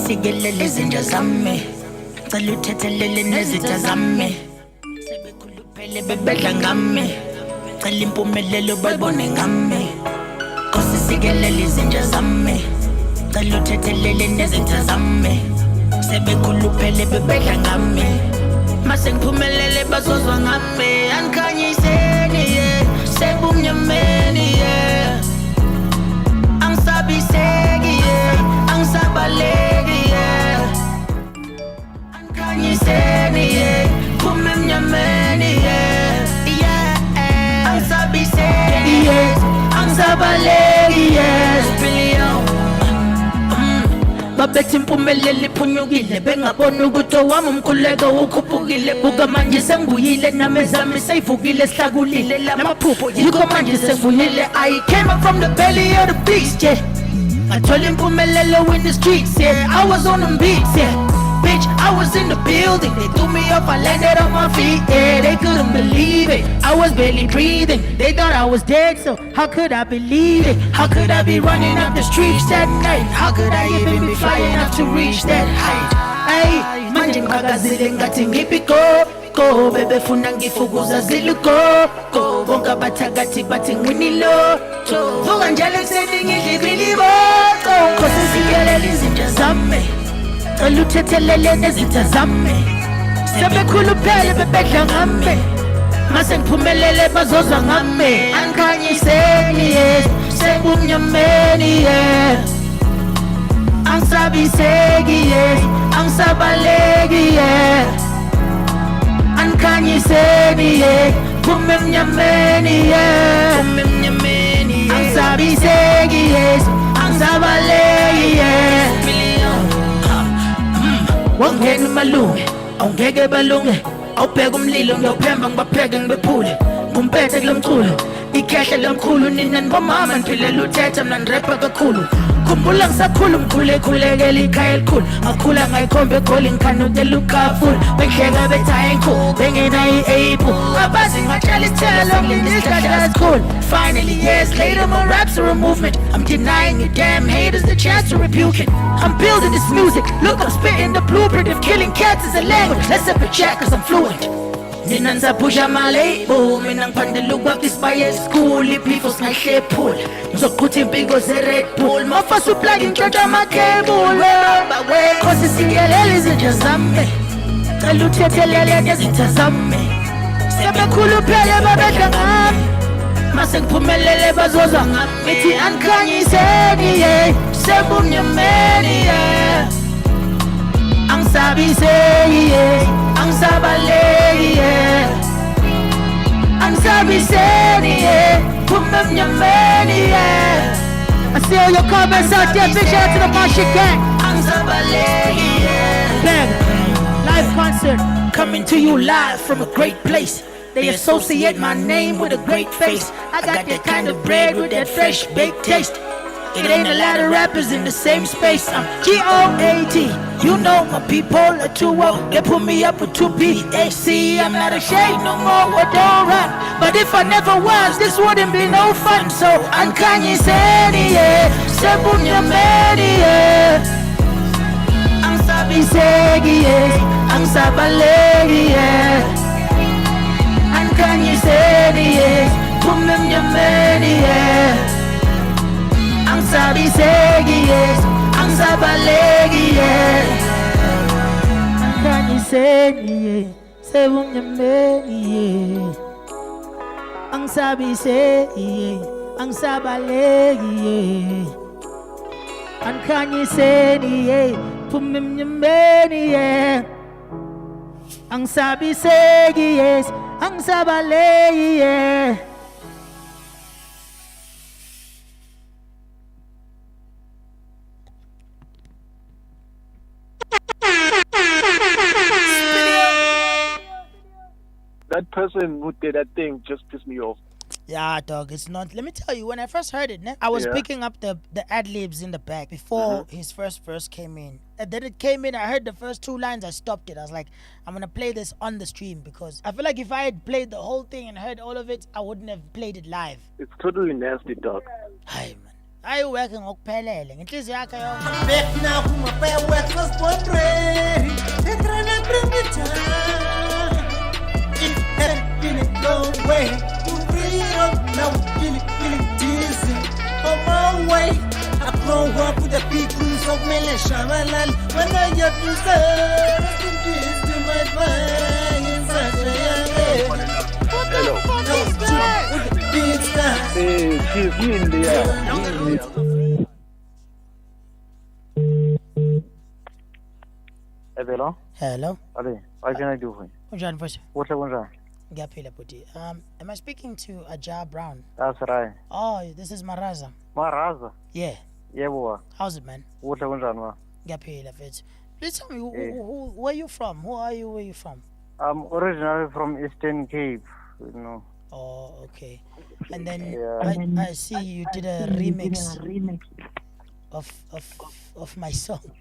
sigelele izinja zami cela uthethelele nezitha zami sebekhuluphele bebedla ngami cela impumelelo bayibone ngami Nkosi sigelele izinja zami cela uthethelele nezitha zami sebekhuluphele bebedla ngami mase ngiphumelele bazozwa ngami angikhanyiseni yeah sebumnyameni yeah angisabiseki yeah angisabaleki yeah angikhanyiseni yeah phume emnyameni yeah yeah angisabiseki yeah angisabaleki yeah babethi impumelelo iphunyukile bengabona ukuthi owami umkhuleko ukhuphukile buka manje sengibuyile nami zami seyivukile sihlakulile lamaphupho yikho manje sengivunile I came up from the belly of the beast yeah ngathola impumelelo in the streets yeah I was on them beats yeah bitch I was in the building they threw me up I landed on my feet yeah they couldn't believe it I was barely breathing they thought I was dead so how could I believe it how could I be running up the streets that night how could I even be flying up to reach that height hey manje ngakazile ngathi ngipiko go bebefuna ngifukuza ziluko go bonke abathakathi bathi nginilo vuka njalo ekuseni ngidlibili boqo Nkosi sigelele izinja zami cela uthethelele nezitha zami sebekhuluphele bebedla ngami mase ngiphumelele bazozwa ngami angikhanyiseni yeah sebumnyameni yeah angisabiseki yeah angisabaleki yeah angikhanyiseni yeah phume emnyameni yeah angisabiseki yeah angisabaleki yeah wangena umalunge awungeke balunge awubheka umlilo ngiyawuphemba ngibapheke ngibephule ngumpethe kulomculo ikhehle lomkhulu nina nibomama niphilela uthetha mina nirapha kakhulu khumbula ngisakhula umkhulekele ikhaya elikhulu ngakhula ngayikhomba egoli ngikhanukela ukhafula bengihleka bethi ayinkhulu bengenayo i-apple abazi ngatshala isithelo ngilesihlahla esikhulu finally years later my raps are a movement I'm denying you damn haters the chance to rebuke it I'm building this music look I'm spitting the blueprint if killing cats is a language let's have a chat cause I'm fluent Nina ngisapusha ama-label mina ngiphandela ukwakha isibaye school iphifo singayihlephula ngizoqhutha impiko ze-Red Bull mafasa uplug intshontsha amakhebule Nkosi sigelele izinja zami cela uthethelele nezitha zami sebekhuluphele babedla ngami mase ngiphumelele bazozwa ngami ngithi angikhanyiseni yeah sebumnyameni yeah angisabiseki yeah angisabaleki yeah angisabiseni yeah phume emnyameni yeah I see all your comments out there big shout out to the Marshall gang angisabaleki yeah bang live concert coming to you live from a great place they associate my name with a great face I got that kind of bread with that fresh baked taste It ain't a lot of rappers in the same space. I'm G-O-A-T. You know my people are too woke. They put me up with 2 P-H-C. I'm not ashamed no more, I don't rap. But if I never was, this wouldn't be no fun. So I'm Kanye Seni, yeah. Sebunyameni, yeah. I'm Sabi Segi, yeah. I'm Sabalegi, yeah. I'm Kanye Seni, yeah. Bumyameni, yeah. Ang sabi segi yes, ang sabalegi yes. Ang kanya segi yes, sebong nyameni yes. Ang sabi segi yes, ang sabalegi yes. Ang kanya segi yes, pumim nyameni yes. Ang sabi segi yes, ang sabalegi yes. That person who did that thing just pissed me off. Yeah, dog, it's not. Let me tell you, when I first heard it, I was picking up the ad-libs in the back before his first verse came in. And then it came in, I heard the first 2 lines, I stopped it. I was like, I'm going to play this on the stream because I feel like if I had played the whole thing and heard all of it, I wouldn't have played it live. It's totally nasty, dog. Hi, man. ayiworking ngokuphelele ngenhliziyo yakhe yonke. Back now, my fair work was portrayed. They're trying to bring me down. It had been a long way to freedom. Now feeling dizzy on my way. I grow up with the people of Mele Shamalal. When I get to say, in peace to my mind in such a young age. What the fuck is that? With the big stars. She's in there. Hello? Hello. Ali, what can I do for you? Unjani mfowethu? What's up? Ngiyaphila bhuti. Am I speaking to Ajah Brown? That's right. Oh, this is MarazA. MarazA? Yeah. Yeah, boy. How's it, man? What's up, man? Ngiyaphila mfethu. Please tell me where you from? Who are you? Where you from? I'm originally from Eastern Cape, you know. Oh, okay. And then Yeah. I see you did a remix of my song.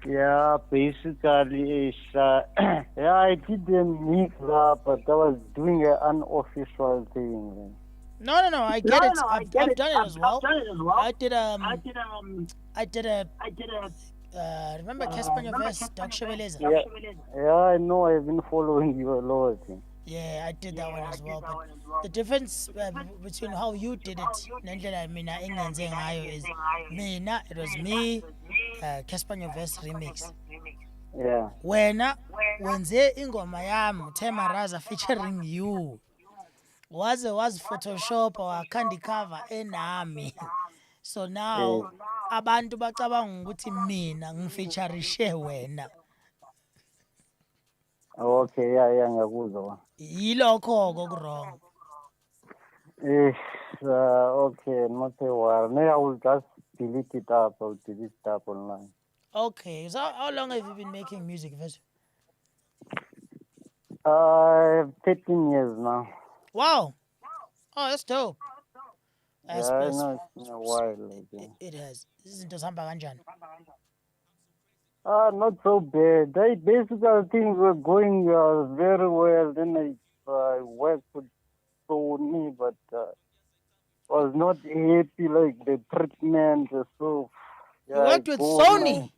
Yeah, basically, it's, yeah, I did a mix up, but I was doing an unofficial thing. No, I get it. I've done it as well. I did remember Casper your verse, Doc Shebeleza? Yeah, I know, I've been following you a lot. Yeah, I did that one as well. But the difference between how you did it, nendlela mina engenze ngayo is mina, it was me, Casper your verse remix. Yeah. Wena wenze ingoma yami MarazA featuring you. Was Photoshop or candy cover enami. So now abantu bacabanga ukuthi mina ngifeaturishe wena. Okay, yeah, ngiyakuzwa. Yilokho wrong. Okay, not a while. Maybe I will just delete it up. I'll delete it up online. Okay, so how long have you been making music, Ves? 13 years now. Wow. Oh, that's dope. Yeah, I know it's been a while. It has. Izinto zihamba kanjani? Not so bad. Basically, things were going very well. Then I worked with Sony, but was not happy like the treatment. So you worked with Sony?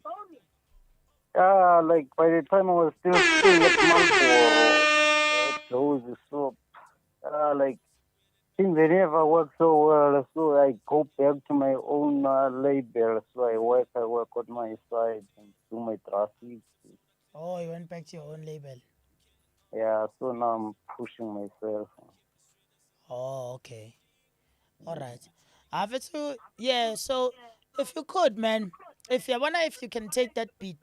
Yeah, like by the time I was still staying at Marlboro, so like things they never work so well. So I go back to my own label. So I work on my side and do my traffic. Oh, you went back to your own label. Yeah, so now I'm pushing myself. Oh, okay. All right. Yeah, so if you could, man, I wonder if you can take that beat,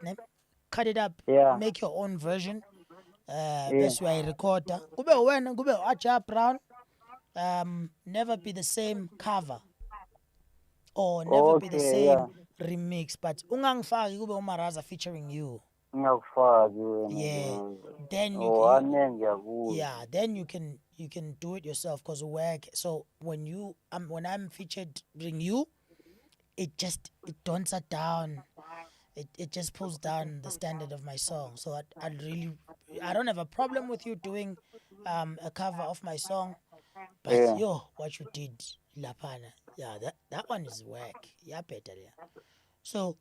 cut it up, make your own version. Best way recorder. Kube wena, kube Ajah Brown. Never be the same cover. Or never be the same remix. But ungangifaki kube MarazA featuring you. Yeah. Then you can do it yourself because work. So when I'm featuring you, it tones it down. It just pulls down the standard of my song. So I don't have a problem with you doing a cover of my song. But what you did, Lapana, that one is work. Yeah, better. Yeah. So.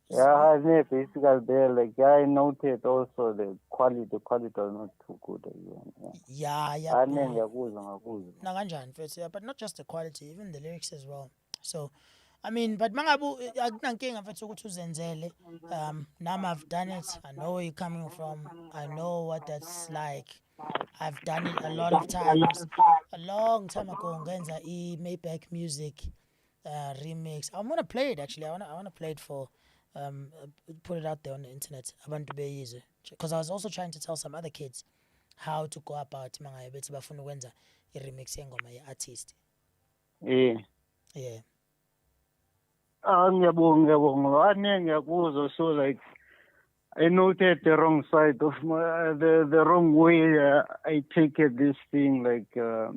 Yeah, basically there, like I noted also the quality was not too good again. Yeah. But not just the quality, even the lyrics as well. So, I mean, but mangabu akunankinga mfethu ukuthi uzenzele. Now I've done it. I know where you're coming from. I know what that's like. I've done it a lot of times. A long time ago, ngenza Maybach Music remix. I want to play it actually. I want to play it for put it out there on the internet. Because I was also trying to tell some other kids how to go about bethi bafuna ukwenza remix yengoma ye-artist. Yeah. Ngiyabonga. So like I noted the wrong side of the wrong way I take it, this thing. Like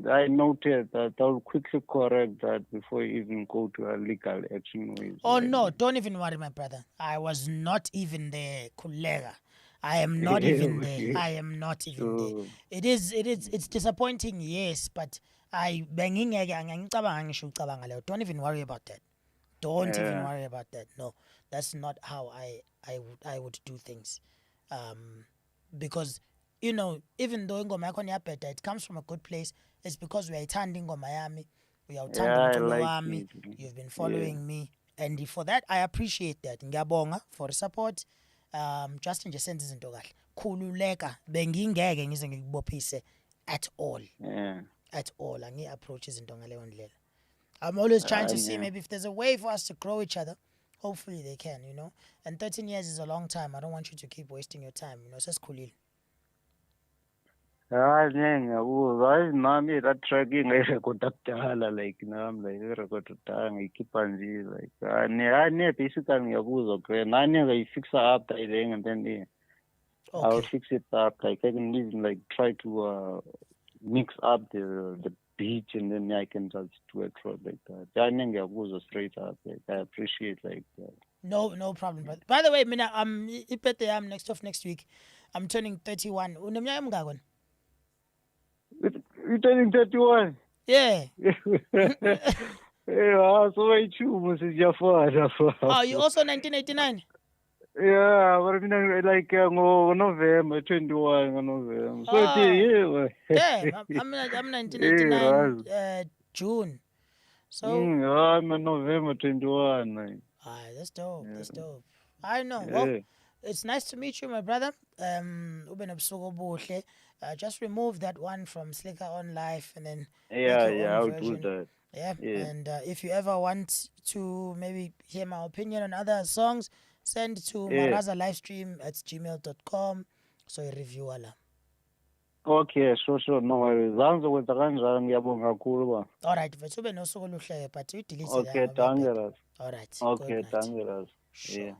I noted that I'll quickly correct that before you even go to a legal action with. Oh no, don't even worry, my brother. I was not even there, kollega. I am not even there. I am not even there. It's disappointing, yes, but don't even worry about that. Don't even worry about that. No, that's not how I would do things. Because even though ingoma yakho iyabheda, it comes from a good place. It's because uyayithanda ingoma yami, uyawuthanda Yeah, I umculo like wami, it. you've been Yeah. following me, and for that I appreciate that. Ngiyabonga for the support. Just nje senze izinto kahle. Khululeka, bengingeke ngize ngikubophise at all. Yeah. At all. Angi-approach izinto ngaleyo ndlela. I'm always trying to see Yeah. maybe if there's a way for us to grow each other. Hopefully they can, And 13 years is a long time. I don't want you to keep wasting your time, sesikhulile. Hayi ngiyakuzwa. Hayi nami that track ingayirekhoda kudala like nami like irekhoda kudala ngiyikhipha nje like ne basically ngiyakuzwa grand. Nani ngayifixa after then and then I'll fix it up. Like I can even like try to mix up the beat and then I can just do a track like that. Nani ngiyakuzwa straight up. Like I appreciate like that. No problem, brother. By the way, mina ipete yami next week. I'm turning 31. Uneminyaka emingaki wena? You're turning 31. Yeah. Yeah, so I choose is your father. Oh, you also 1989? Yeah, but I mean, like November 21, November. So Damn, I'm 1989 June. So I'm a November 21. that's dope. Yeah. That's dope. I know. Yeah. Well, it's nice to meet you, my brother. Just remove that one from Slicker on Life and then I'll version. do that. Yeah. And if you ever want to maybe hear my opinion on other songs, send to MarazA livestream@gmail.com. So you review ala. Okay, sure. No worries. Ngizokwenza kanjalo ngiyabonga kakhulu ba. All right, mfethu ube nosuku oluhle but you delete it. Okay, danke ras. All right. Okay, danke ras. Sure. Yeah.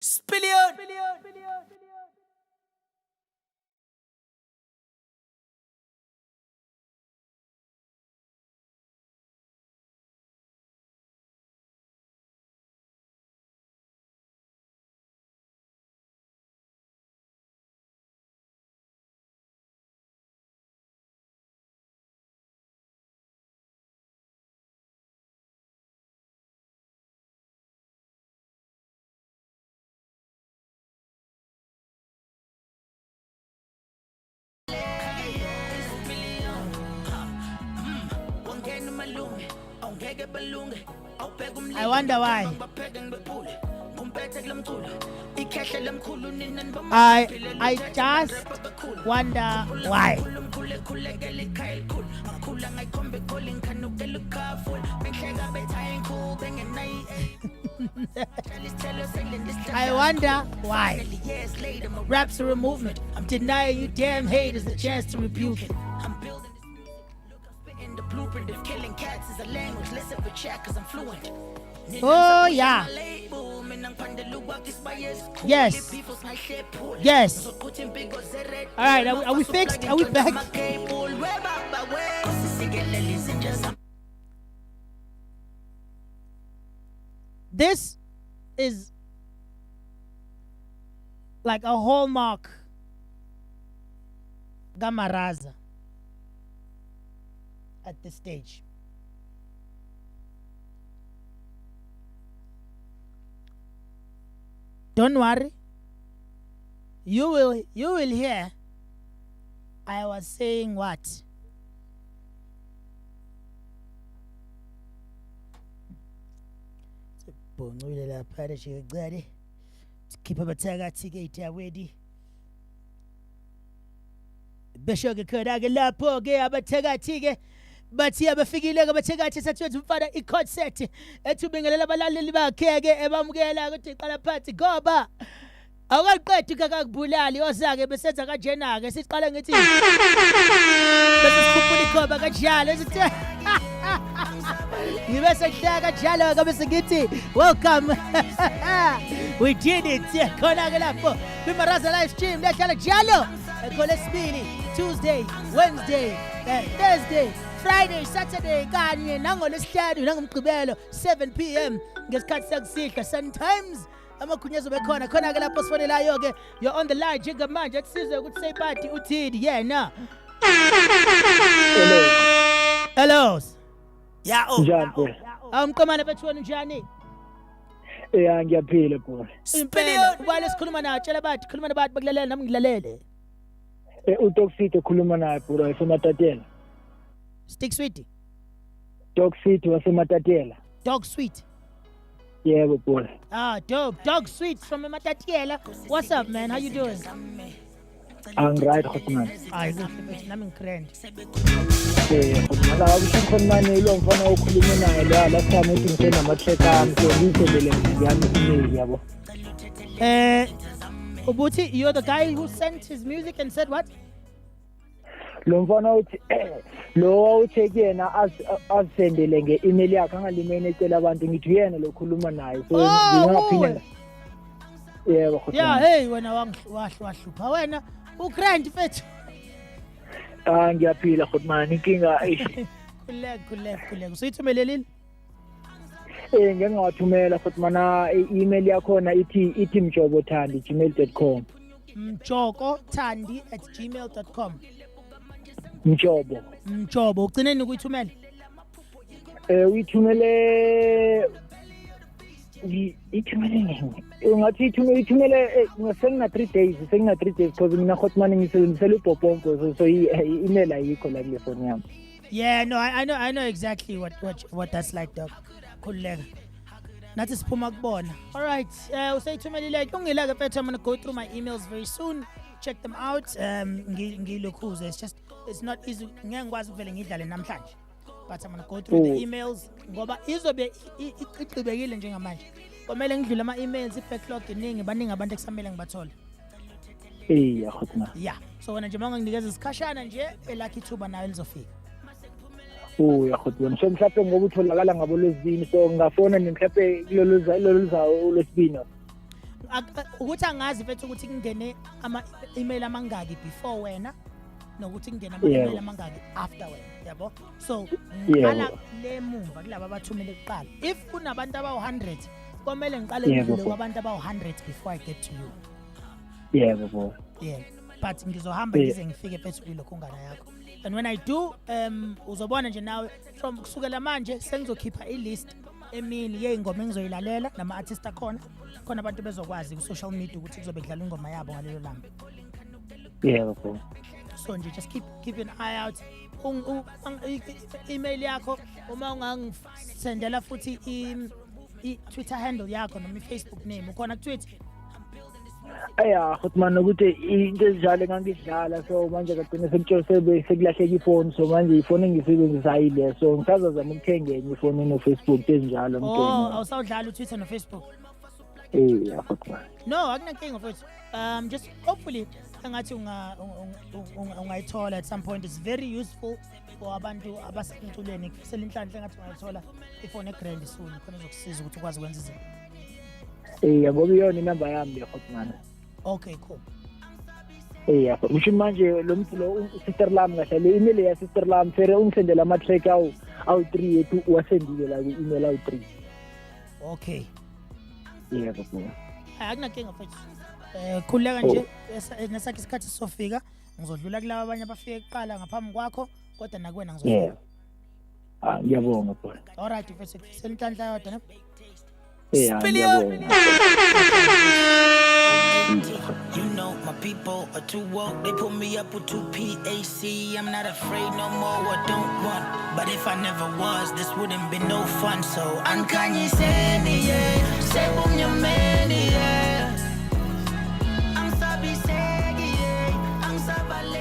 Spillion. I wonder why. I just wonder why. I wonder why. Raps are a movement. I'm denying you damn haters the chance to rebuke it. The blueprint of killing cats is a language, less of a chat cause I'm fluent. Oh yeah. Yes. Yes. Alright, are we fixed? Are we back? This is like a hallmark MarazA. at this stage. Don't worry. You will hear. I was saying what? Bongule lapha nje keep abathakathi-ke awedi besho-ke khona-ke lapho-ke abathakathi-ke bathi abafikile-ke abathakathi sathiwethu umfana i-concert ethi ubingelela abalaleli bakhe-ke ebamukela ukuthi iqala phansi ngoba awukaqedi kakakubulali oza-ke besenza kanjena-ke siqale ngithi bese sikhuphula ikhoba kanjalo esithi ngibe sekuhleka kanjalo-ke bese ngithi welcome we did it khona-ke lapho kwi-MarazA live stream lehlala njalo ngolesibili Tuesday, Wednesday, Thursday, Friday, Saturday kanye nangolesihlanu nangomgqibelo 7 p.m. ngesikhathi sakusihla sometimes amakhunyezo bekhona khona-ke lapho sifonelayo-ke you're on the line njengamanje akusizwe ukuthi seyipati uthini yena hello ya Njani? awumqomane bethu wena njani Ngiyaphila bro. impela ubale sikhuluma nayo tshela bathi khuluma nabantu bakulalele nami ngilalele uToxito khuluma naye bro wasematatela. stick sweet Toxito wasematatela. dog sweet Yebo bro. dope dog sweet from Matatiela. What's up man, how you doing? I'm right hotman. Hayi kuhle nami ngikrend Ngala ukushikho manje lo mfana okhuluma naye la last time uthi ngifena ama-track ami so ngiyisebele ngiyami email yabo. Ubuthi you're the guy who sent his music and said what? Lo mfana uthi lo uthi kuyena asendele nge-email yakhe angalimene ecela abantu ngithi uyena lo khuluma naye so ngiyaphinda. Yebo hotman. Yeah, hey wena wahlupha wena ukrend mfethu. Ngiyaphila hotman inkinga khuleka usuyithumelelile? Ngeke ngawathumela futhi mana i-email yakhona ithi mjobothandi@gmail.com. mjokothandi@gmail.com. Mjobo ugcineni ukuyithumela? Uyithumele ungathi ithumele sengina 3 days because mina hotman ngisebenzisela ubhobhombo so i-email ayikho la kule phone yami. Yeah, no, I know exactly what that's like, dog. Khuleka. Nathi siphuma kubona. All right. Usayithumelile ke ungileke mfethu, I'm going to go through my emails very soon. Check them out. Ngilokhuze. It's not easy. Ngeke ngikwazi ukuvele ngidlale namhlanje. But I'm going to go through the emails ngoba izobe iqhubekile njengamanje. Kumele ngidlule ama-emails i-backlog eningi baningi abantu ekusamele ngibathole. Hotman. Yeah. So wena nje manginginikeza isikhashana nje elakhi ithuba nawe lizofika. Hotman. So mhlawumbe ngoba utholakala ngabo lwesibini so ngafona mhlawumbe kulolu zawo lwesibini. Ukuthi angazi mfethu ukuthi kungene ama-email amangaki before wena nokuthi kungene ama-email amangaki after wena, yabo? So ngiqala le mumva kulabo abathumele kuqala. If kunabantu abawu-100 komele ngiqale ngidlule kwabantu abawu-100 before I get to you. Yebo bro. Yeah. But ngizohamba ngize ngifike mfethu kulokho ngana yakho. And when I do, uzobona nje nawe from kusukela manje sengizokhipha i-list emini yeingoma engizoyilalela nama-artist akhona khona abantu bezokwazi ku-social media ukuthi kuzobe kudlala ingoma yabo ngalelo langa. Yebo bro. So nje just keep an eye out. Email yakho uma ungangisendela futhi i-Twitter handle yakho noma i-Facebook name ukhona ku-Twitter? Hotman ukuthi into ezinjalo ngangidlala so manje kagcina sekulahleka ifoni so manje ifoni engisebenzisa ayile so ngisazozama ukuthenga enye ifoni no-Facebook ezinjalo awusawudlala uTwitter no-Facebook? Hotman. No, akunankinga mfethu. Just hopefully engathi ungayithola at some point. It's very useful for abantu abasemculweni. Kusela inhlanhla engathi ungayithola ifoni egrand soon khona izokusiza ukuthi ukwazi ukwenza izinto. Ngoba iyona inamba yami le Hotman. Okay, cool. Ngisho manje lo sister lami kahle le email ya sister lami fere ungisendela ama-track awu-3 yethu wasendile la ku-email awu-3. Okay. Yebo bro. Akunankinga mfethu. Khuleka nje nesakhe isikhathi sofika ngizodlula kulabo abanye abafike kuqala ngaphambi kwakho kodwa nakuwena ngizofika. Ngiyabonga bro. All right, mfethu. Senhlanhla yodwa ne? Ngiyabonga. You know my people are too woke. They put me up with 2 PAC. I'm not afraid no more. I don't want. But if I never was, this wouldn't be no fun. So Kanye Seni, yeah. Say boom your man, yeah. I'm sorry, Segi, yeah. I'm sorry,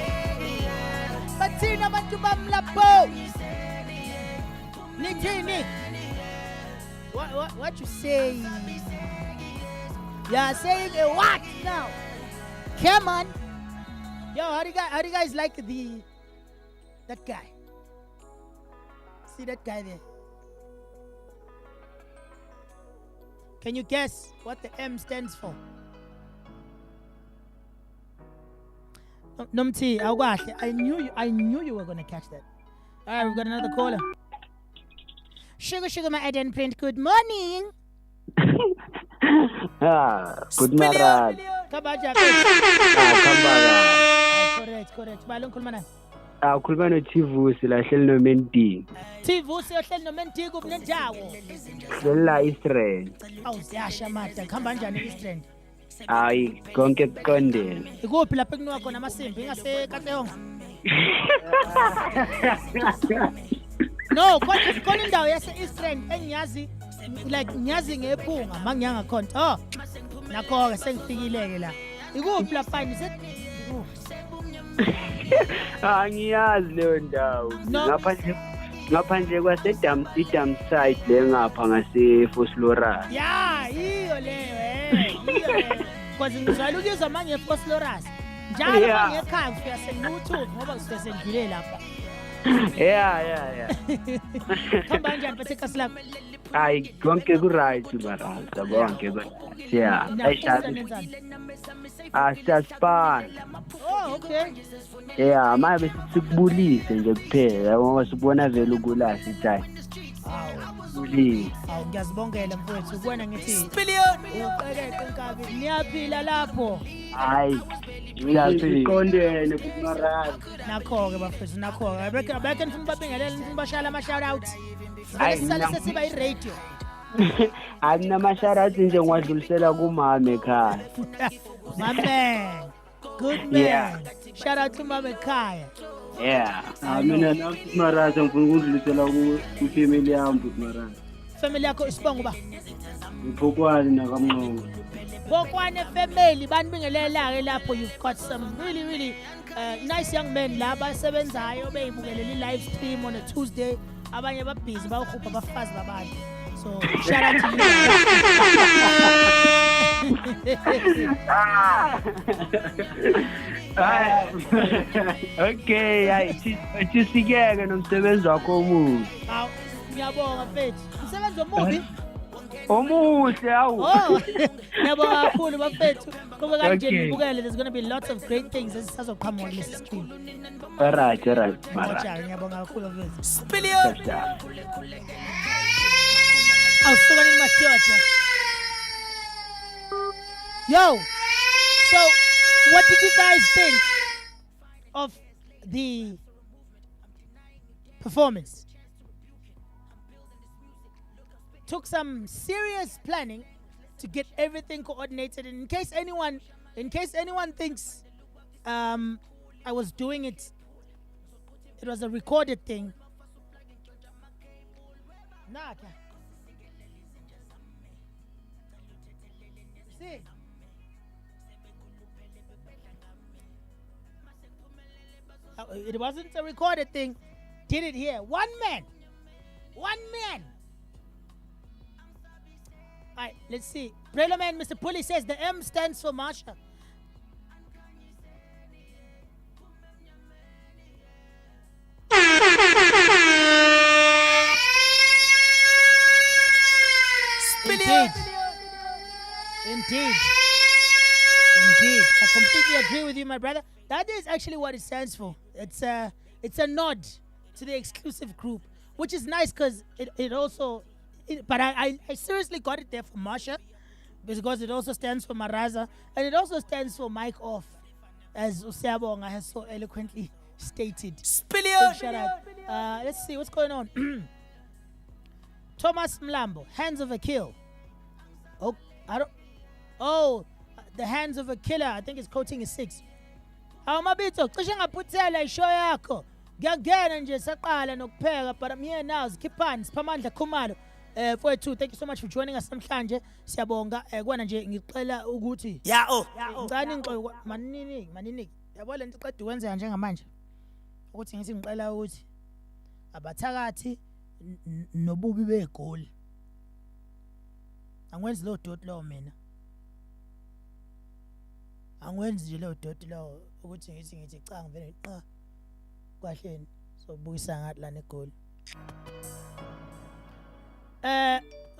yeah. Bathina abantu bamlapho. Nithini? What you say? You are saying a what now? Come on. Yo, how do you guys like that guy? See that guy there? Can you guess what the M stands for? Nomti, I knew you were gonna catch that. All right, we've got another caller. Sugar, my Eden print. Good morning. Good MarazA. Kabaja. Correct. Balong kulmana. Ukhuluma noTivusi la hleli noMenti. Tivusi ohleli noMenti kubnendawo. La Israel. Awuziyasha mada. Khamba kanjani eStrand? Hayi konke kuqondene. Ikuphi lapha kunuka khona amasimbi ingase Katlehong? No, khona indawo yase eStrand engiyazi like ngiyazi ngephunga manginyanga khona. Oh. Nakho ke sengifikileke la. Ikuphi lapha nise? Angiyazi leyo ndawo. Ngaphandle kwasedam side le ngapha ngase Foslorus. Yeah, iyo leyo Because ngizwala ukuzwa manje Foslorus. Njalo mangekhaya ngifika seNyuthu ngoba ngisuke sengidlile lapha. Yeah. Khamba kanjani bethe kasi lapha? Hayi konke ku right MarazA bonke yeah. Siyaspan. Oh, okay. Yeah, manje sikubulise nje kuphela ngoba sibona vele ukulahla ithai. Bulise. Awu ngiyazibongela mfowethu kubona ngithi uqeqe inkabi niyaphila lapho. Hayi. Ngiyaqondene kuMarazA. Nakho-ke bafethu nakho-ke abekhe nifuna babingelele nifuna bashala ama-shout out. Sisale sesiba i-radio. Anginama shout out nje ngiwadlulisela kumama ekhaya. Man. Good man. Yeah. Shout out to mama ekhaya. Yeah. Mina nathi MarazA ngifuna ukudlulisela ku family yami MarazA. Family yakho isibongo ba? Ngiphokwani nakamnqongo. Bokwane family banibingelela-ke lapho you've got some really nice young men la basebenzayo beyibukelela i-live stream on a Tuesday. Abanye babhizi bawukhupha abafazi babantu. So shout out to you. Okay, ayi sikeke nomsebenzi wakho omuhle. Aw, ngiyabonga mfethu. Umsebenzi omubi? Omuhle awu. Oh, ngiyabonga kakhulu bafethu. Kuba kanje nibukele there's going to be lots of great things ezisazoqhamuka kulesi stream. Alright, MarazA. Ngiyabonga kakhulu mfethu. Spilio. Awusuka nini madoda? Yo, so what did you guys think of the performance? Took some serious planning to get everything coordinated. And in case anyone thinks I was doing it was a recorded thing. Nah. See? It wasn't a recorded thing. Did it here. One man. All right, let's see. Brelo man, Mr. Pulley says the M stands for MarazA. Indeed. I completely agree with you, my brother. That is actually what it stands for. It's a nod to the exclusive group, which is nice because it also. But I seriously got it there for MarazA because it also stands for MarazA and it also stands for Mike Off, as Usiyabonga has so eloquently stated. Spilio. Shout out. Let's see what's going on. Thomas Mlambo, Hands of a Kill. Oh, I don't. Oh, the Hands of a Killer. I think his coating is 6. Mabito, cishe ngaphuthela ishow yakho. Ngiyangena nje saqala nokupheka, but I'm here now. Zikhiphani Siphamandla Khumalo. For two, thank you so much for joining us namhlanje. Siyabonga. Kwana nje ngicela ukuthi ngicela ingxoxo manini. Yabo lento iqeda ukwenza njengamanje. Ukuthi ngithi ngicela ukuthi abathakathi nobubi begoli. Angwenzi lo dot lo mina. Angwenzi nje lo dot lo ukuthi ngithi cha ngivele qa kwahleni sobuyisa ngathi la negoli.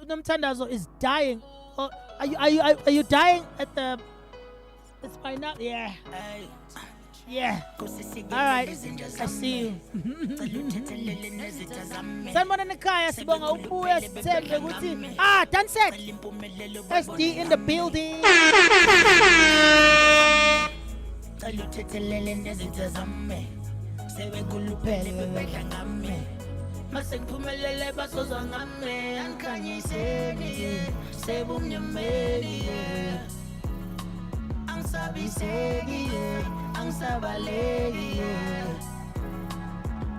Nomthandazo is dying. Oh, are you dying at the? It's fine now. Yeah. Yeah. All right. I see you. Sanibona nekhaya sibonga ubuya sithembe ukuthi Danset. SD in the building. Masengiphumelele basozwa ngami angikhanyiseni sebumnyameni angisabiseki angisabaleki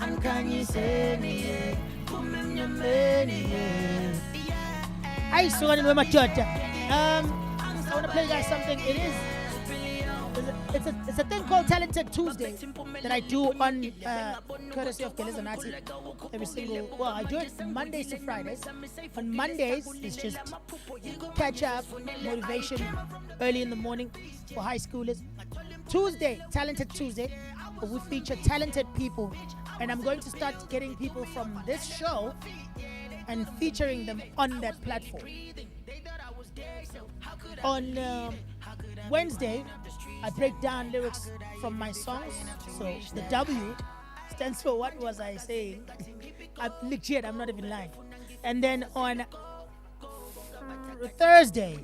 angikhanyiseni kumnyameni ayisukani wemajoda. I want to play you guys something. It's a thing called Talented Tuesday that I do on courtesy of Kelizanati every single. Well, I do it Mondays to Fridays. On Mondays, it's just catch up, motivation, early in the morning for high schoolers. Tuesday, Talented Tuesday, where we feature talented people, and I'm going to start getting people from this show and featuring them on that platform. On Wednesday, I break down lyrics from my songs. So the W stands for what was I saying? I'm legit, I'm not even lying. And then on Thursday,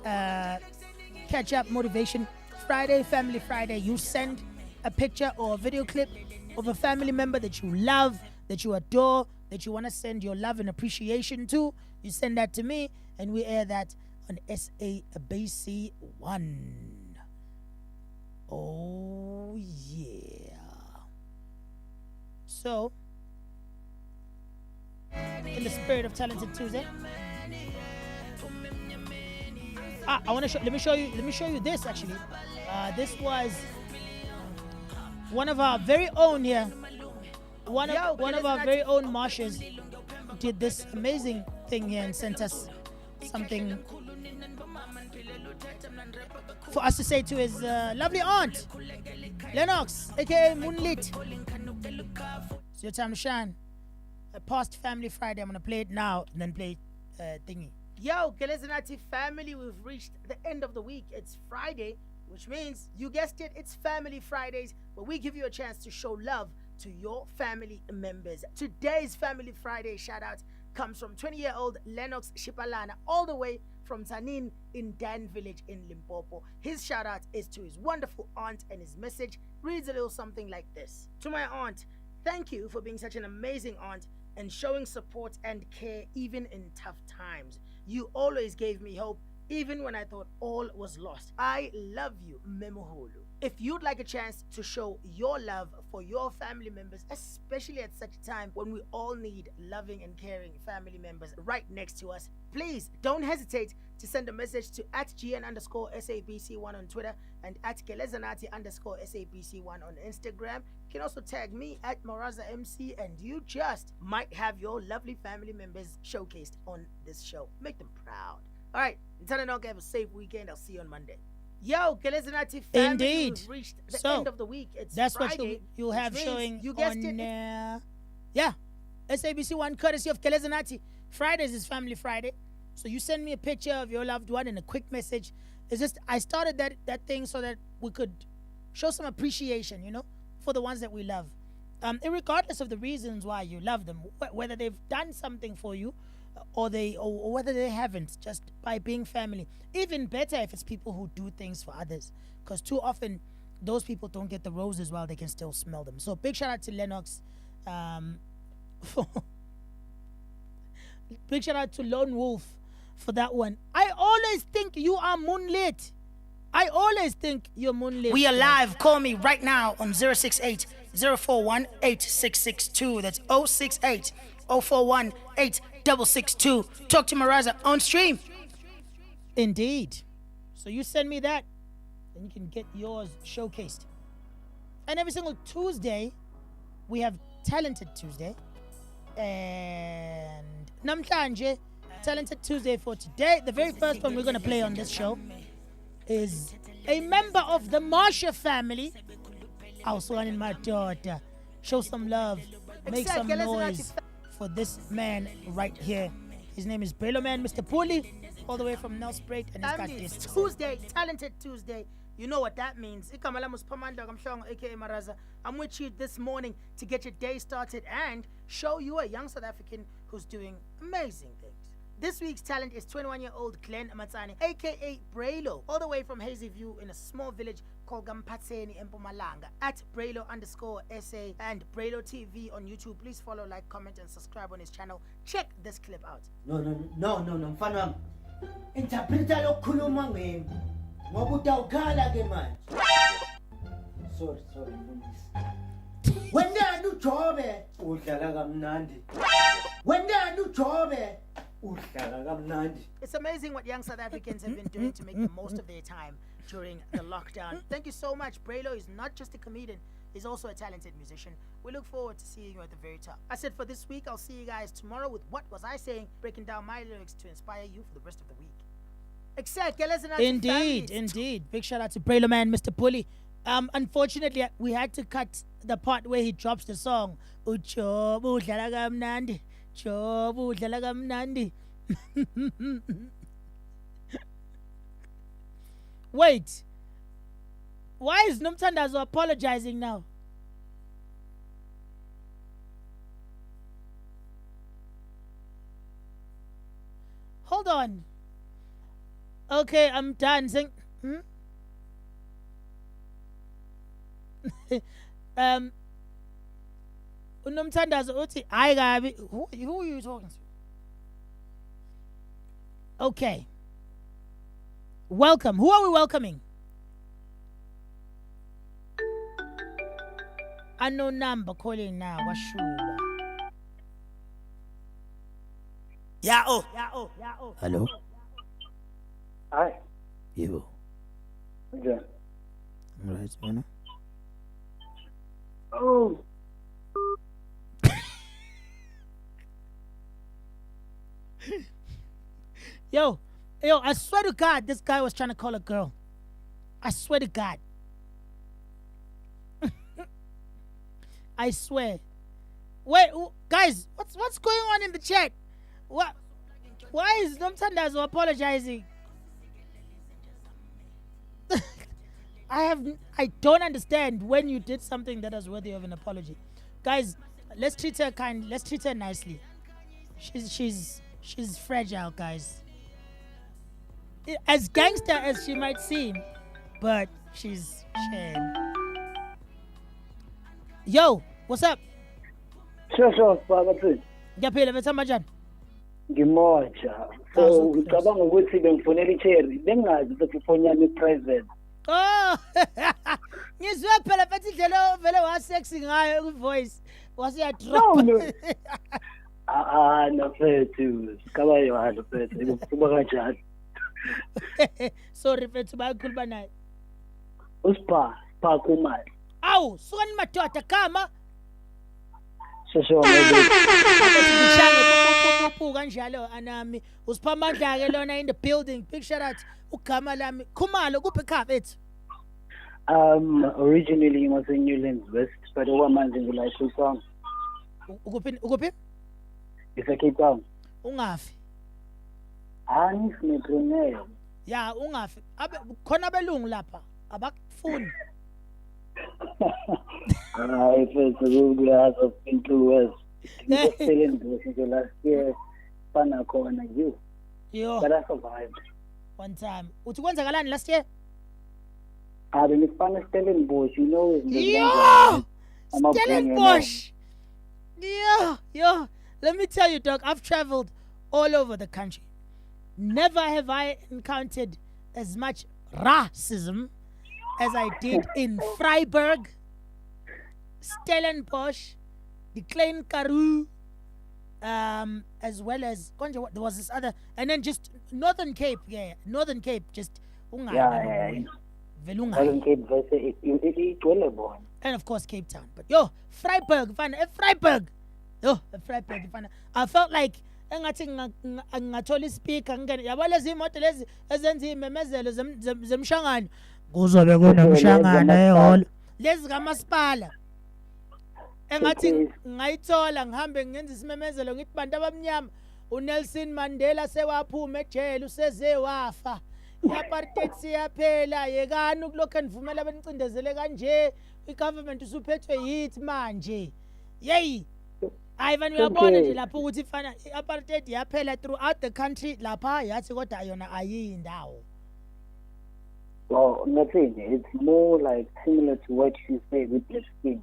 catch up motivation. Friday, Family Friday, you send a picture or a video clip of a family member that you love, that you adore, that you want to send your love and appreciation to. You send that to me, and we air that on SABC 1. Oh, yeah. So, in the spirit of Talented Tuesday, I want to let me show you this actually. This was one of our very own here. One of our very own Marshes did this amazing thing here and sent us something for us to say to his lovely aunt, Lennox, aka Moonlit. It's your time to shine. Past Family Friday, I'm going to play it now and then play thingy. Yo, Kelezanati family, we've reached the end of the week. It's Friday, which means, you guessed it, it's Family Fridays, where we give you a chance to show love to your family members. Today's Family Friday shout-out comes from 20-year-old Lennox Shipalana, all the way from Tanin in Dan Village in Limpopo. His shout-out is to his wonderful aunt, and his message reads a little something like this. To my aunt, thank you for being such an amazing aunt and showing support and care even in tough times. You always gave me hope, even when I thought all was lost. I love you, Memoholu. If you'd like a chance to show your love for your family members, especially at such a time when we all need loving and caring family members right next to us, please don't hesitate to send a message to @GN_SABC1 on Twitter and @Kelezanati_SABC1 on Instagram. You can also tag me @MarazA MC, and you just might have your lovely family members showcased on this show. Make them proud. All right, until then, have a safe weekend. I'll see you on Monday. Yo, Kelezanati family, indeed, we've reached the end of the week. It's that's Friday, what you'll have showing. You guessed on, it. Yeah, SABC1 courtesy of Kelezanati. Fridays is Family Friday, so you send me a picture of your loved one and a quick message. It's just I started that thing so that we could show some appreciation, for the ones that we love, regardless of the reasons why you love them, whether they've done something for you or whether they haven't, just by being family. Even better if it's people who do things for others, because too often those people don't get the roses while they can still smell them. So big shout out to Lennox. Big shout out to Lone Wolf for that one. I always think you are moonlit. I always think you're moonlit. We are live. Call me right now on 068 041 8662. That's 068 041 8662. Talk to MarazA on stream. Indeed. So you send me that, and you can get yours showcased. And every single Tuesday, we have Talented Tuesday. And Namhlanje, Talented Tuesday for today. The very first one we're going to play on this show is a member of the MarazA family. Also in my daughter. Show some love. Make some noise for this man right here. His name is Brelo Man, Mr. Puli, all the way from Nelspruit, and he's got this Tuesday, Talented Tuesday. You know what that means. I'm aka MarazA. I'm with you this morning to get your day started and show you a young South African who's doing amazing things. This week's talent is 21-year-old Glenn Amatsani, aka Brelo, all the way from Hazy View in a small village called Gampatseni in Mpumalanga. At Brelo_SA and Brelo TV on YouTube. Please follow, like, comment, and subscribe on his channel. Check this clip out. No, mfana wami. Interpreter lokukhuluma ngemi. Ngoba utawukhala ke manje. Sorry. Wendani uJobe udlala kamnandi. Wendani uJobe udlala kamnandi. It's amazing what young South Africans have been doing to make the most of their time during the lockdown. Thank you so much. Brelo is not just a comedian, he's also a talented musician. We look forward to seeing you at the very top. I said for this week, I'll see you guys tomorrow with What Was I Saying, breaking down my lyrics to inspire you for the rest of the week. Indeed. Big shout out to Brelo Man, Mr. Puli. Unfortunately, we had to cut the part where he drops the song. Ujobu udlala kamnandi. Jobu udlala kamnandi. Wait. Why is Nomthandazo apologizing now? Hold on. Okay, I'm done. Unomthandazo uthi hayi kabi. Who are you talking to? Okay. Welcome. Who are we welcoming? Unknown number calling now. Washuba. Yeah. Hello. Hi. Yebo. Yeah. Right, wena. Oh. Yo, I swear to God, this guy was trying to call a girl. I swear to God. I swear. Wait, guys, what's going on in the chat? What? Why is Nomthandazo apologizing? I don't understand when you did something that was worthy of an apology. Guys, let's treat her kind. Let's treat her nicely. She's fragile, guys. As gangster as she might seem, but she's shame. Yo, what's up? Sure, Baba. Ngiyaphila bethamba njani? Ngimoja. So ngicabanga ukuthi bengifonela icherry. Bengazi ukuthi ifonyana ipresent. Oh. Ngizwe phela bathi indlela vele wa sexy ngayo ku voice. Wasiya drop. No. No fethu. Sikaba yona fethu. Kuba kanjani? Sorry fethu bayakhuluma naye. Uspa kumali. Awu, suka ni madoda kama. Sure. Kanjalo anami usiphamandla ke lona in the building. Big shout out ugama lami Khumalo kuphi ekhaya bethu. Originally was in Newlands West, but okwamanje ngila Cape Town. Ukuphi? Isa Cape Town. Ungafi. Ngisinetreneyo. Ya, ungafi. Khona belungu lapha. Abakufuni. Hayi fethu kuyaza into West. Ngiyosebenzisa nje last year fana khona you. Yo. But I survived. One time. Uthi kwenzakalani last year? Benifana Stellenbosch, you know. Yo! Stellenbosch. Yo. Let me tell you, Doc, I've traveled all over the country. Never have I encountered as much racism as I did in Freiburg, Stellenbosch, the Klein Karoo, as well as there was this other, and then just Northern Cape, Northern Cape, just Northern Velunga, Cape versus it and of course Cape Town. But yo, Freiburg, Freiburg, I felt like engathi ngathola ispeaker yabo lezi imoto lezi ezenza imemezelo zemshangano kuzobe kunomshangano ehholo lezi kamasipala engathi ngayithola ngihambe ngenza isimemezelo ngithi bantu abamnyama uNelson Mandela sewaphuma ejele useze wafa iapartheid siyaphela yekani ukulokho enivumela abenicindezele kanje igovernment usuphethwe yithi manje yey Ivan uyabona nje lapho ukuthi ifana iapartheid yaphela throughout the country lapha yathi kodwa yona ayindawo. Well, nothing. It's more like similar to what you say with the skin,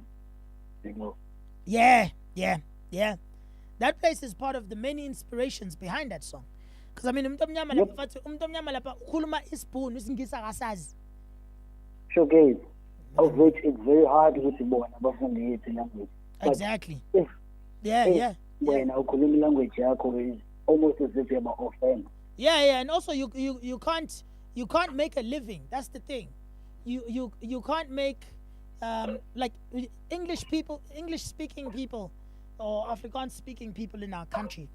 you know. Yeah. That place is part of the many inspirations behind that song. Because I mean, umuntu omnyama lapha ukhuluma isibhunu isingisa akasazi. Sure, guys. Of which it's very hard to born abafundi yethu language. Exactly. Yeah. When I ukhuluma language yakho is almost as if you're offense. Yeah, and also you can't make a living. That's the thing. You can't make like English speaking people or Afrikaans speaking people in our country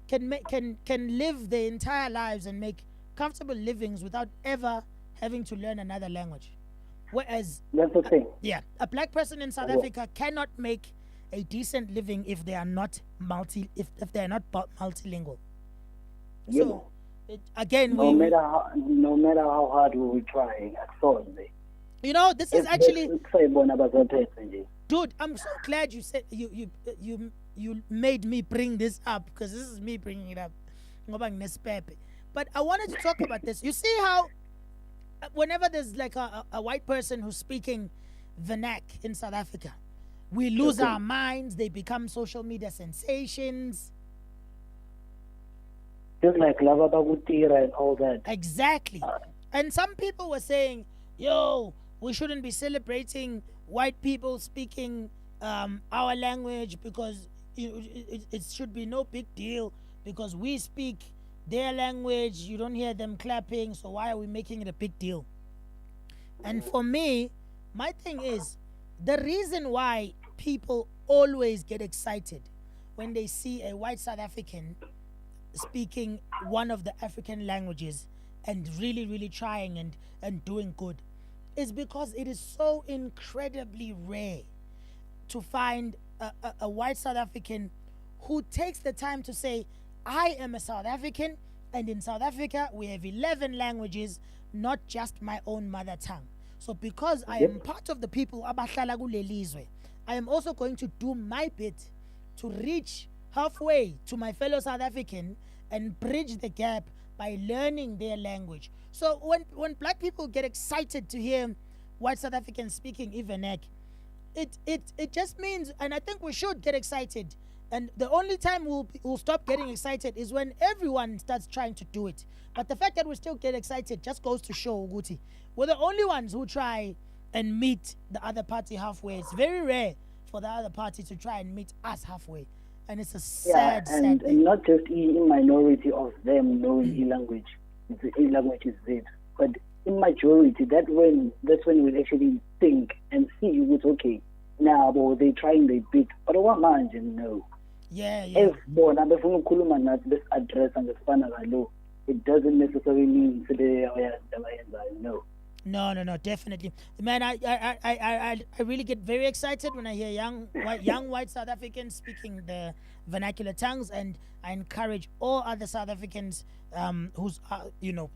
can live their entire lives and make comfortable livings without ever having to learn another language. Whereas that's the thing. A black person in South Africa cannot make a decent living if they are not multilingual. So again, no matter how hard we try, you know, this is actually, dude, I'm so glad you said you made me bring this up, because this is me bringing it up. But I wanted to talk about this. You see how whenever there's like a white person who's speaking vernac in South Africa, we lose our minds. They become social media sensations. Just like Lava Bagutira and all that. Exactly. And some people were saying, yo, we shouldn't be celebrating white people speaking our language because it should be no big deal because we speak their language. You don't hear them clapping, so why are we making it a big deal? And for me, my thing is, the reason why people always get excited when they see a white South African speaking one of the African languages and really, really trying and doing good is because it is so incredibly rare to find a white South African who takes the time to say, I am a South African, and in South Africa we have 11 languages, not just my own mother tongue. So because I am part of the people abahlala kulelizwe, I am also going to do my bit to reach halfway to my fellow South African and bridge the gap by learning their language. So when black people get excited to hear white South Africans speaking Ivanek, it just means, and I think we should get excited. And the only time we'll stop getting excited is when everyone starts trying to do it. But the fact that we still get excited just goes to show, Guti, we're the only ones who try and meet the other party halfway. It's very rare for the other party to try and meet us halfway. And it's a sad thing. And not just in minority of them knowing e-language. E-language is it. But in majority, that's when we actually think and see what's okay. Now, but they're trying their bit. But what man, no. Yeah. If born, I'm this address and the span it doesn't necessarily mean today. No. No, definitely, man. I really get very excited when I hear young white South Africans speaking the vernacular tongues, and I encourage all other South Africans who's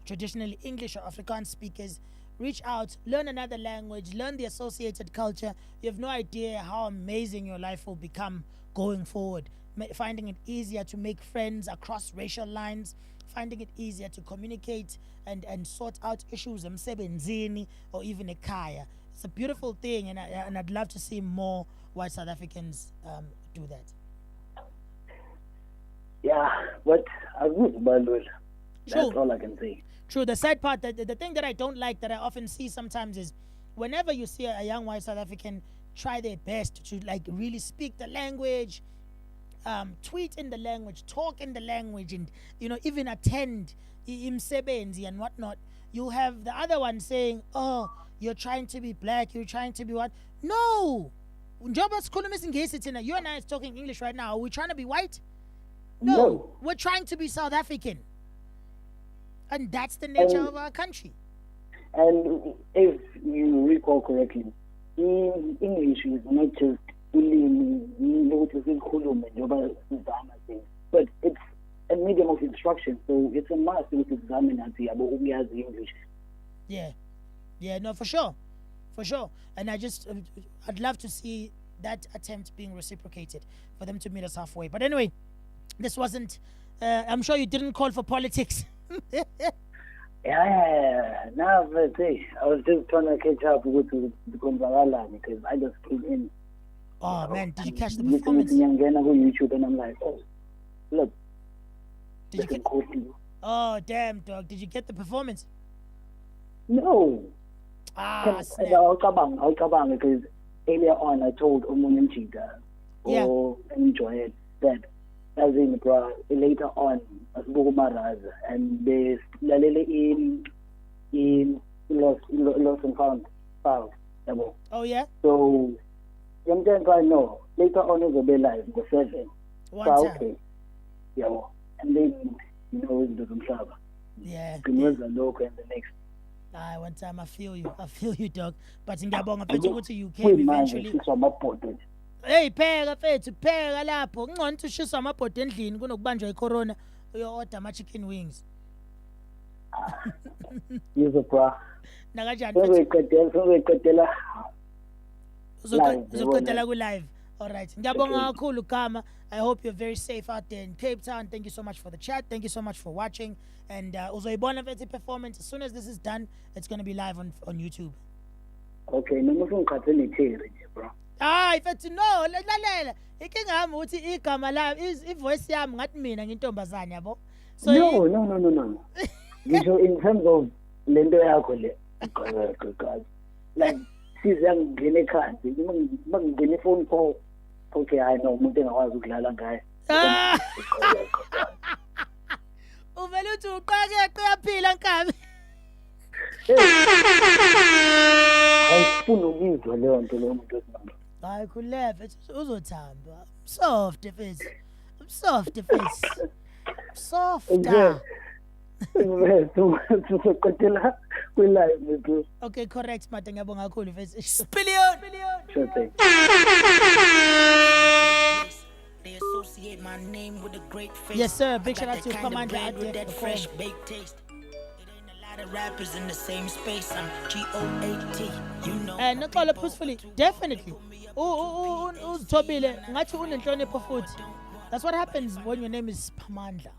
traditionally English or Afrikaans speakers, reach out, learn another language, learn the associated culture. You have no idea how amazing your life will become going forward. Finding it easier to make friends across racial lines, finding it easier to communicate and sort out issues emsebenzini or even ekhaya. It's a beautiful thing, and I'd love to see more white South Africans do that. Yeah, but I would balula. That's True. all I can say. True. The sad part, the thing that I don't like, that I often see sometimes, is whenever you see a young white South African try their best to like really speak the language, tweet in the language, talk in the language, and even attend imsebenzi and whatnot, you have the other one saying, "Oh, you're trying to be black. You're trying to be what?" No. Njoba sikhuluma isingisi thina. You and I is talking English right now. Are we trying to be white? No. We're trying to be South African. And that's the nature of our country. And if you recall correctly, English is not just but it's a medium of instruction, so it's a must to examine English. Yeah, no, for sure. And I'd love to see that attempt being reciprocated, for them to meet us halfway. But anyway, this wasn't, I'm sure you didn't call for politics. Yeah. Now, I was just trying to catch up with the Gonzalala because I just came in. Oh, man, did you catch the performance? YouTube, and I'm like, oh, look. Did you get? Oh, damn, dog. Did you get the performance? No. Snap. I'll come because earlier on I told Omunyan Chita enjoy it that as in later on as MarazA and they in lost and found files. Oh yeah. So I know later on it will be live the 7th. Okay. Yeah. And then it doesn't travel. Yeah. The local and the next. One time I feel you, dog. But ngiyabonga mfethu ukuthi you came eventually. Hey, pheka mfethu, pheka lapho. Ngcono ushisa amabhodi endlini kunokubanjwa icorona uyo-order ama-chicken wings. Yizo bra. Nakanjani uzoqedela ku-live. All right. Ngiyabonga kakhulu Gama. I hope you're very safe out there in Cape Town. Thank you so much for the chat. Thank you so much for watching. And uzoyibona mfethu performance. As soon as this is done, it's going to be live on YouTube. Okay, noma ungikhathe netheri nje bro. Mfethu no, lalela. Inkinga yami ukuthi igama la ivoice yami ngathi mina ngintombazane yabo. So No. Ngisho in terms of lento yakho le. God. Like sizangena ekhandi, mangingena ifone call. Okay, I know umuntu engakwazi ukudlala ngaye. Uvela uthi uqakeqe uyaphila Nkabi. Awufuna ukuzwa leyo nto lo muntu esimanga. Hayi khuleve uzothamba. Soft face. Softer. Okay, correct, Mate. Ngiyabonga kakhulu mfethu. Billion. Sure thing. They associate my name with a great face. Yes, sir. Big shout out to Commander with that fresh baked taste. It ain't a lot of rappers in the same space. I'm GOAT. You know. And Nkola peacefully, definitely. Uzithobile ngathi unenhlonipho futhi. That's what happens when your name is Pamandla.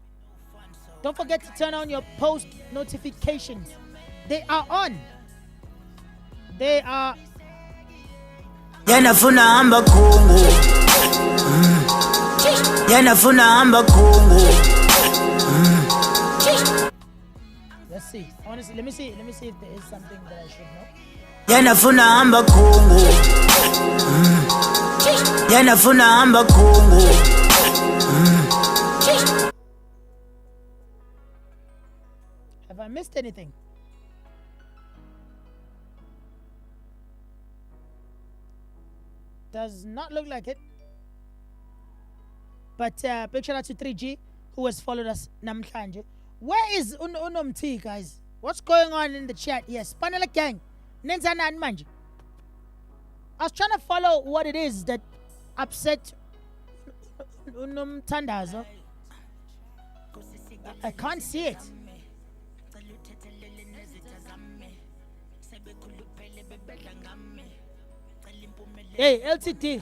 Don't forget to turn on your post notifications. They are on. They are. Yanafuna hamba Kongo. Yanafuna hamba Kongo. Let's see. Honestly, let me see if there is something that I should know. Yanafuna hamba Kongo. Yanafuna hamba Kongo. Have I missed anything? Does not look like it. But big shout out to 3G who has followed us namhlanje. Where is Unomti, guys? What's going on in the chat? Yes, Panela Gang. Nenzana and Manji. I was trying to follow what it is that upset Unomtandazo. I can't see it. Hey, LTD.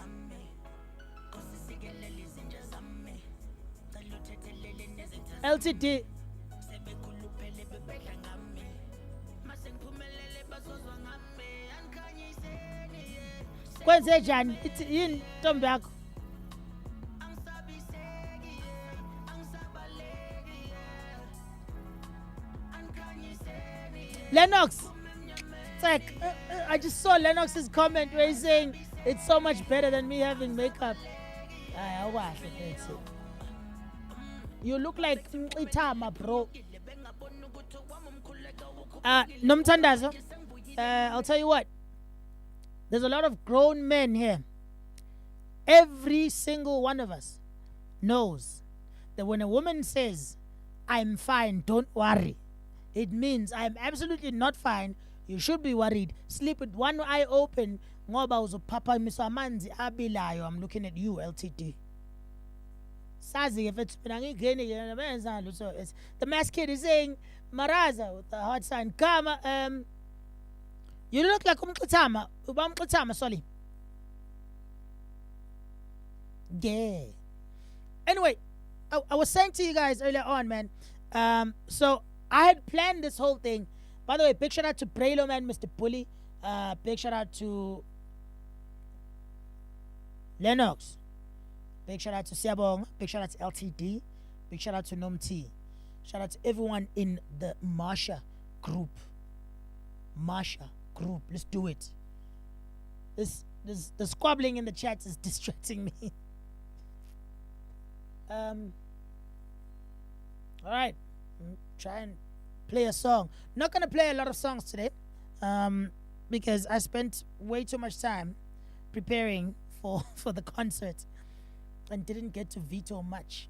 LTD. Kwenze njani? Yini ntombi yakho? Lennox. It's like, I just saw Lennox's comment where he's saying it's so much better than me having makeup. You look like Itama, bro. Nomtandazo, I'll tell you what. There's a lot of grown men here. Every single one of us knows that when a woman says, I'm fine, don't worry, it means I'm absolutely not fine. You should be worried. Sleep with one eye open. Papa Misamanzi Abilayo. I'm looking at you, LTD. Sazi, if it's the mask kid is saying, MarazA with the hot sign. Kama, you look like Umkutama, sorry. Yeah. Anyway, I was saying to you guys earlier on, man. So I had planned this whole thing. By the way, big shout out to Braylo, man, Mr. Bully. Big shout out to Lennox. Big shout out to Siabong. Big shout out to LTD. Big shout out to Nom T. Shout out to everyone in the MarazA group. MarazA group. Let's do it. The squabbling in the chat is distracting me. All right. Try and play a song. Not gonna play a lot of songs today, because I spent way too much time preparing for the concert and didn't get to veto much.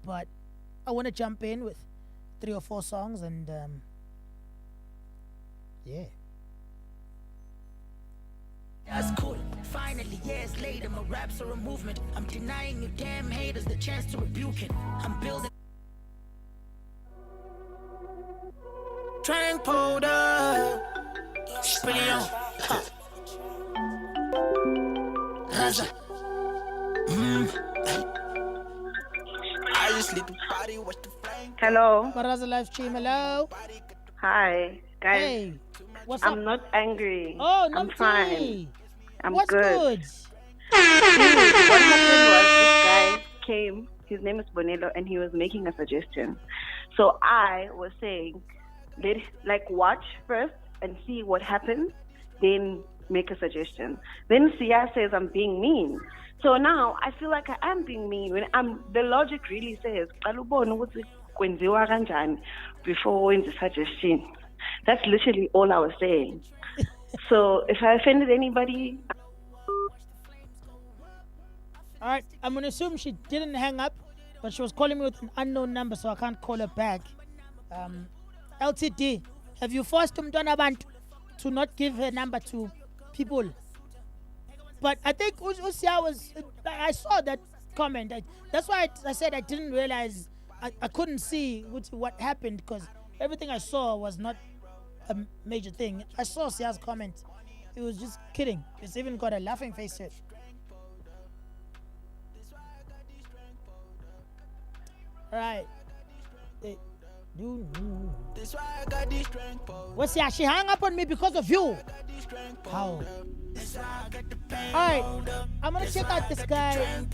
But I want to jump in with 3 or 4 songs and yeah. That's cool. Finally, years later, my raps are a movement. I'm denying you damn haters the chance to rebuke it. I'm building. Drink powder. Spilly on. MarazA. I just leave the body, watch the flame. Hello. MarazA live stream. Hello. Hi, guys. Hey. What's up? I'm not angry. Oh, I'm Namti. fine. I'm What's good? What happened was this guy came, his name is Bonello, and he was making a suggestion. So I was saying, watch first and see what happens, then make a suggestion. Then Sia says I'm being mean. So now I feel like I am being mean when the logic really says, before the suggestion. That's literally all I was saying. So if I offended anybody... All right, I'm going to assume she didn't hang up, but she was calling me with an unknown number, so I can't call her back. LTD, have you forced Umntwana Bantu to not give her number to people? But I think Usia was... I saw that comment. That's why I said I didn't realize... I couldn't see what happened, because everything I saw was not a major thing. I saw Sia's comment. It was just kidding. It's even got a laughing face to it. Right. What's that? She hung up on me because of you. How? Alright, I'm gonna check out this guy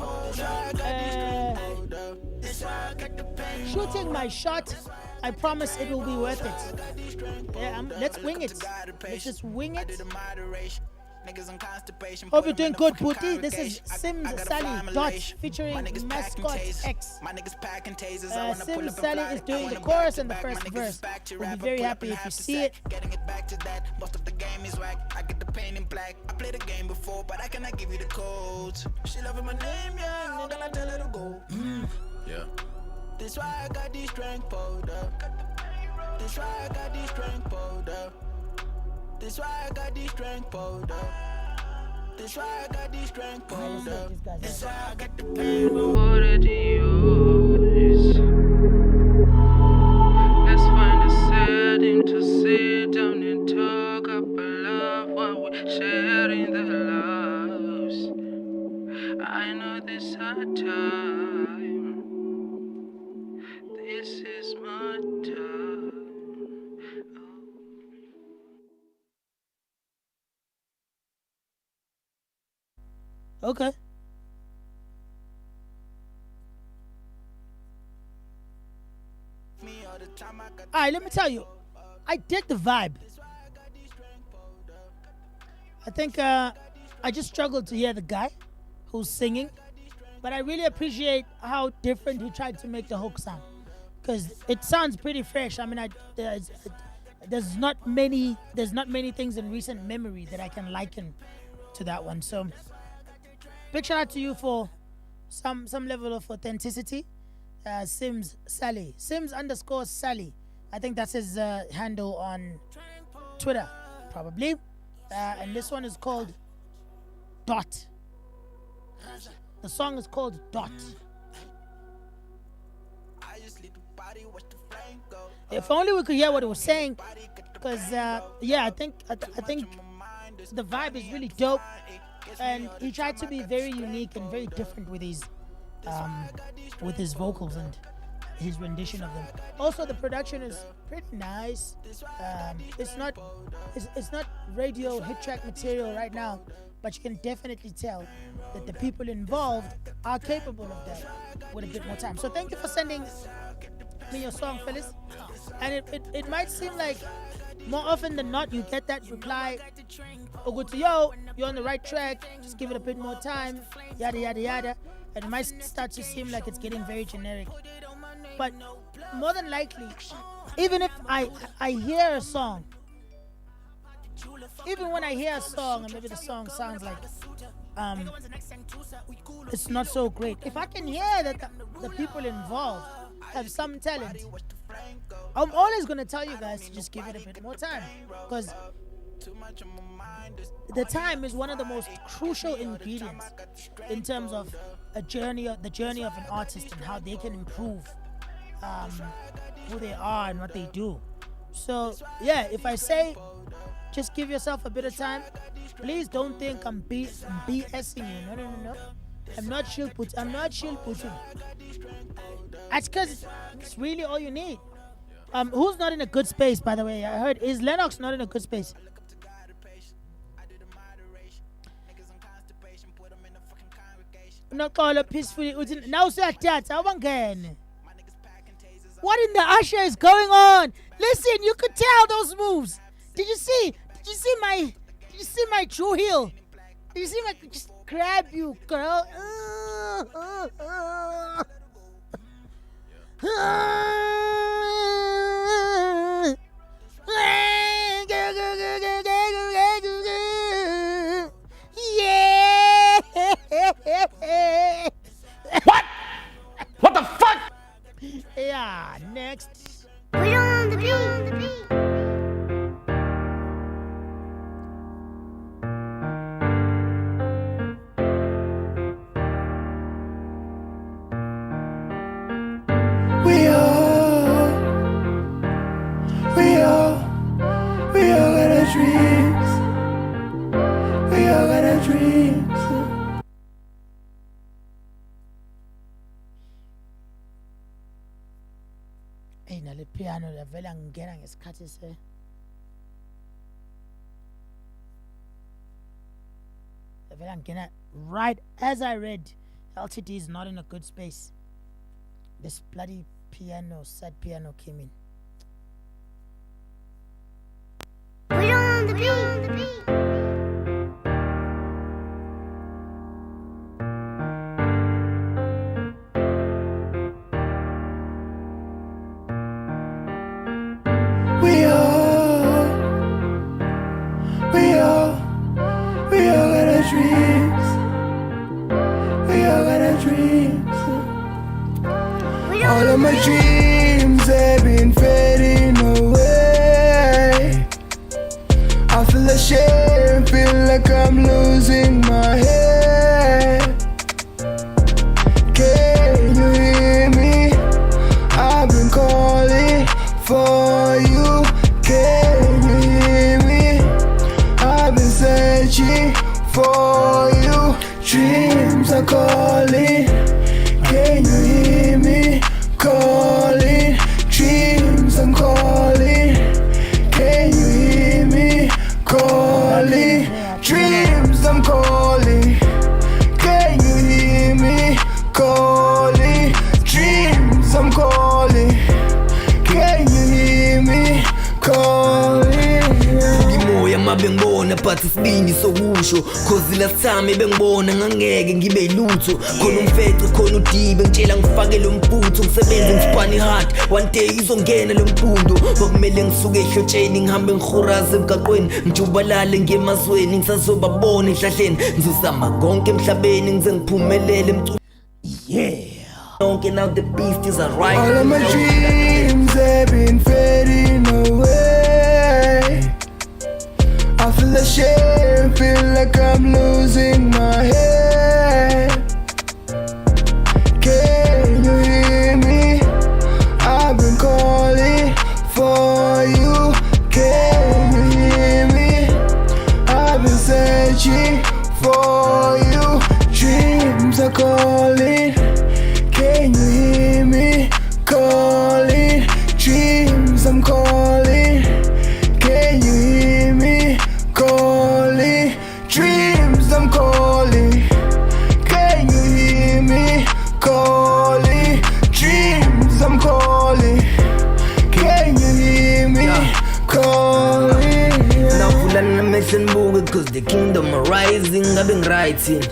shooting my shot. I promise it will be worth it. Yeah, let's wing it. Let's just wing it. Hope you're doing good, Booty. This is Sims Sally Dot featuring Mascot X. Sims Sally is doing the chorus and the first verse. We'll be very happy if you see it. Getting it back to that. Most of the game is whack. I get the pain in black. I played the game before, but I cannot give you the codes. She loving my name, yeah. I'm gonna tell her to go. Yeah. That's why I got this strength powder. That's why I got this strength powder. That's why I got this strength powder. That's why I got this strength powder. That's why I got the pain. Let's find a setting to sit down and talk about love while we're sharing the loves. I know this hard time. This is my time. Okay. Alright, let me tell you. I dig the vibe. I think I just struggled to hear the guy who's singing, but I really appreciate how different he tried to make the hook sound, because it sounds pretty fresh. I mean, there's not many things in recent memory that I can liken to that one. So big shout out to you for some level of authenticity. Sims _ Sally. I think that's his handle on Twitter, probably. And this one is called Dot. The song is called Dot. If only we could hear what it was saying, because I think the vibe is really dope, and he tried to be very unique and very different with his vocals and his rendition of them. Also, the production is pretty nice. It's not radio hit track material right now, but you can definitely tell that the people involved are capable of that with a bit more time. So thank you for sending me your song, Phyllis. And it might seem like more often than not you get that reply, oh good to yo, you're on the right track, just give it a bit more time, yada yada yada. And it might start to seem like it's getting very generic. But more than likely, even if I hear a song, even when I hear a song and maybe the song sounds like it's not so great, if I can hear that the people involved have some talent, I'm always going to tell you guys to just give it a bit more time, because the time is one of the most crucial ingredients in terms of the journey of an artist and how they can improve who they are and what they do. So yeah, if I say just give yourself a bit of time, please don't think I'm BSing you. No. I'm not chill pushing. That's because it's really all you need. Who's not in a good space, by the way? I heard, is Lennox not in a good space? Not call up peacefully. Now say that. What in the Usher is going on? Listen, you could tell those moves. Did you see my true heel? Did you see my just grab you, girl? Yeah. What the fuck? Yeah, next. We on the beat. We all got our dreams. We all got our dreams. Hey, nale piano lavela ngena ngesikhathi se. Lavela ngena right as I read. LTD is not in a good space. This bloody sad piano came in. We on the beat. We all got our dreams. We all got our dreams. All of my dreams have been fading away. I feel ashamed, feel like I'm losing my head. Can you hear me? I've been calling for you. Can you hear me? I've been searching for you. Dreams are calling. Can you hear me? Calling. Dreams I'm calling. Can you hear me? Calling. Dreams I'm calling. Can you hear me? Calling. Dreams I'm calling. Can you hear me? Calling. ngasho cause last time bengibona ngangeke ngibe lutho khona umfece khona udibe ngitshela ngifake lo mfutho ngisebenze ngisipani hard one day izongena lo mfundo bokumele ngisuke ehlotsheni ngihambe ngihuraze emgaqweni ngijubalale ngemazweni ngisazobabona enhlahleni ngizosama konke emhlabeni ngize ngiphumelele Don't now the beast is arriving. All of my dreams have been fading away. I feel ashamed, feel like I'm losing my head. Can you hear me? I've been calling for you. Can you hear me? I've been searching for you. Dreams are calling. Can you hear me calling? Dreams I'm calling. Can you hear me calling? Dreams I'm calling. Can you hear me calling? Dreams I'm calling. Can you hear me calling? Now full and mission book cause the kingdom are rising. I've been writing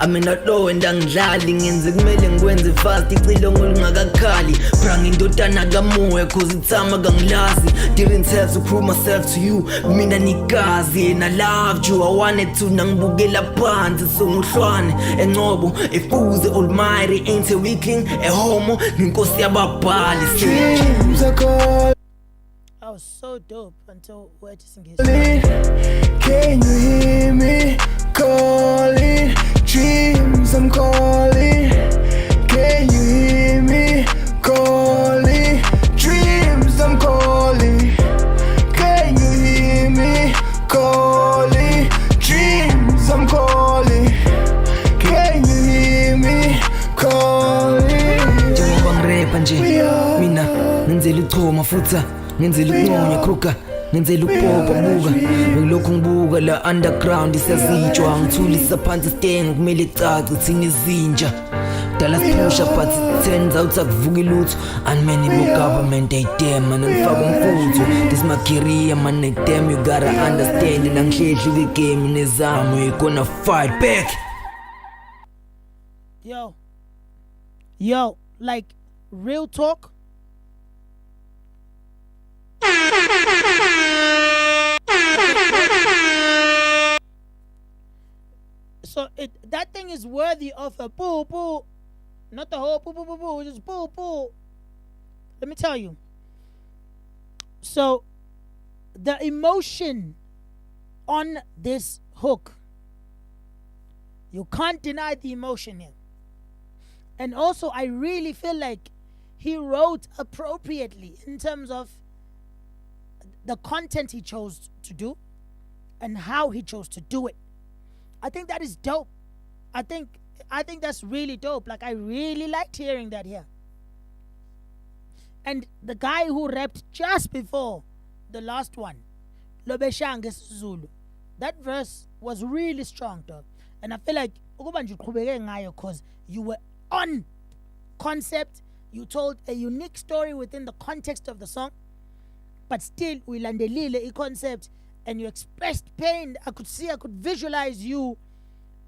I'm in that low and angidlali ngenze kumele ngikwenze fast icilongo lingakakhali bra ngindodana kamoya cause itsama kangilazi didn't have to prove myself to you mina nikazi and I loved you I wanted to nangibukela phansi songuhlwane encobo efuze almighty ain't a weakling a homo nginkosi yababhali dreams are calling. That was so dope until we're just engaged. Can you hear me calling? Dreams I'm calling. Can you hear me calling? Dreams I'm calling. Can you hear me calling? Dreams I'm calling. Can you hear me calling? Njengoba ngirepa nje mina ngenzela uchoma futha ngenzela ukunyonya kruka ngenzela upopa buka ngilokhu ngibuka la underground isazitshwa ngithulisa phansi stand kumele icace thina izinja dala sipusha but it turns out akuvuki lutho and many more government they damn man ngifaka umfutho this my career man they damn you gotta understand nangihlehli the game nezamo you gonna fight back yo like real talk. So that thing is worthy of a poo poo, not the whole poo poo poo poo, just poo poo. Let me tell you. So the emotion on this hook, you can't deny the emotion here. And also, I really feel like he wrote appropriately in terms of the content he chose to do and how he chose to do it. I think that is dope. I think that's really dope. Like, I really liked hearing that here. And the guy who rapped just before the last one, Lobeshange Zulu, that verse was really strong, dog. And I feel like because you were on concept, you told a unique story within the context of the song, but still we landelile a concept and you expressed pain. I could visualize you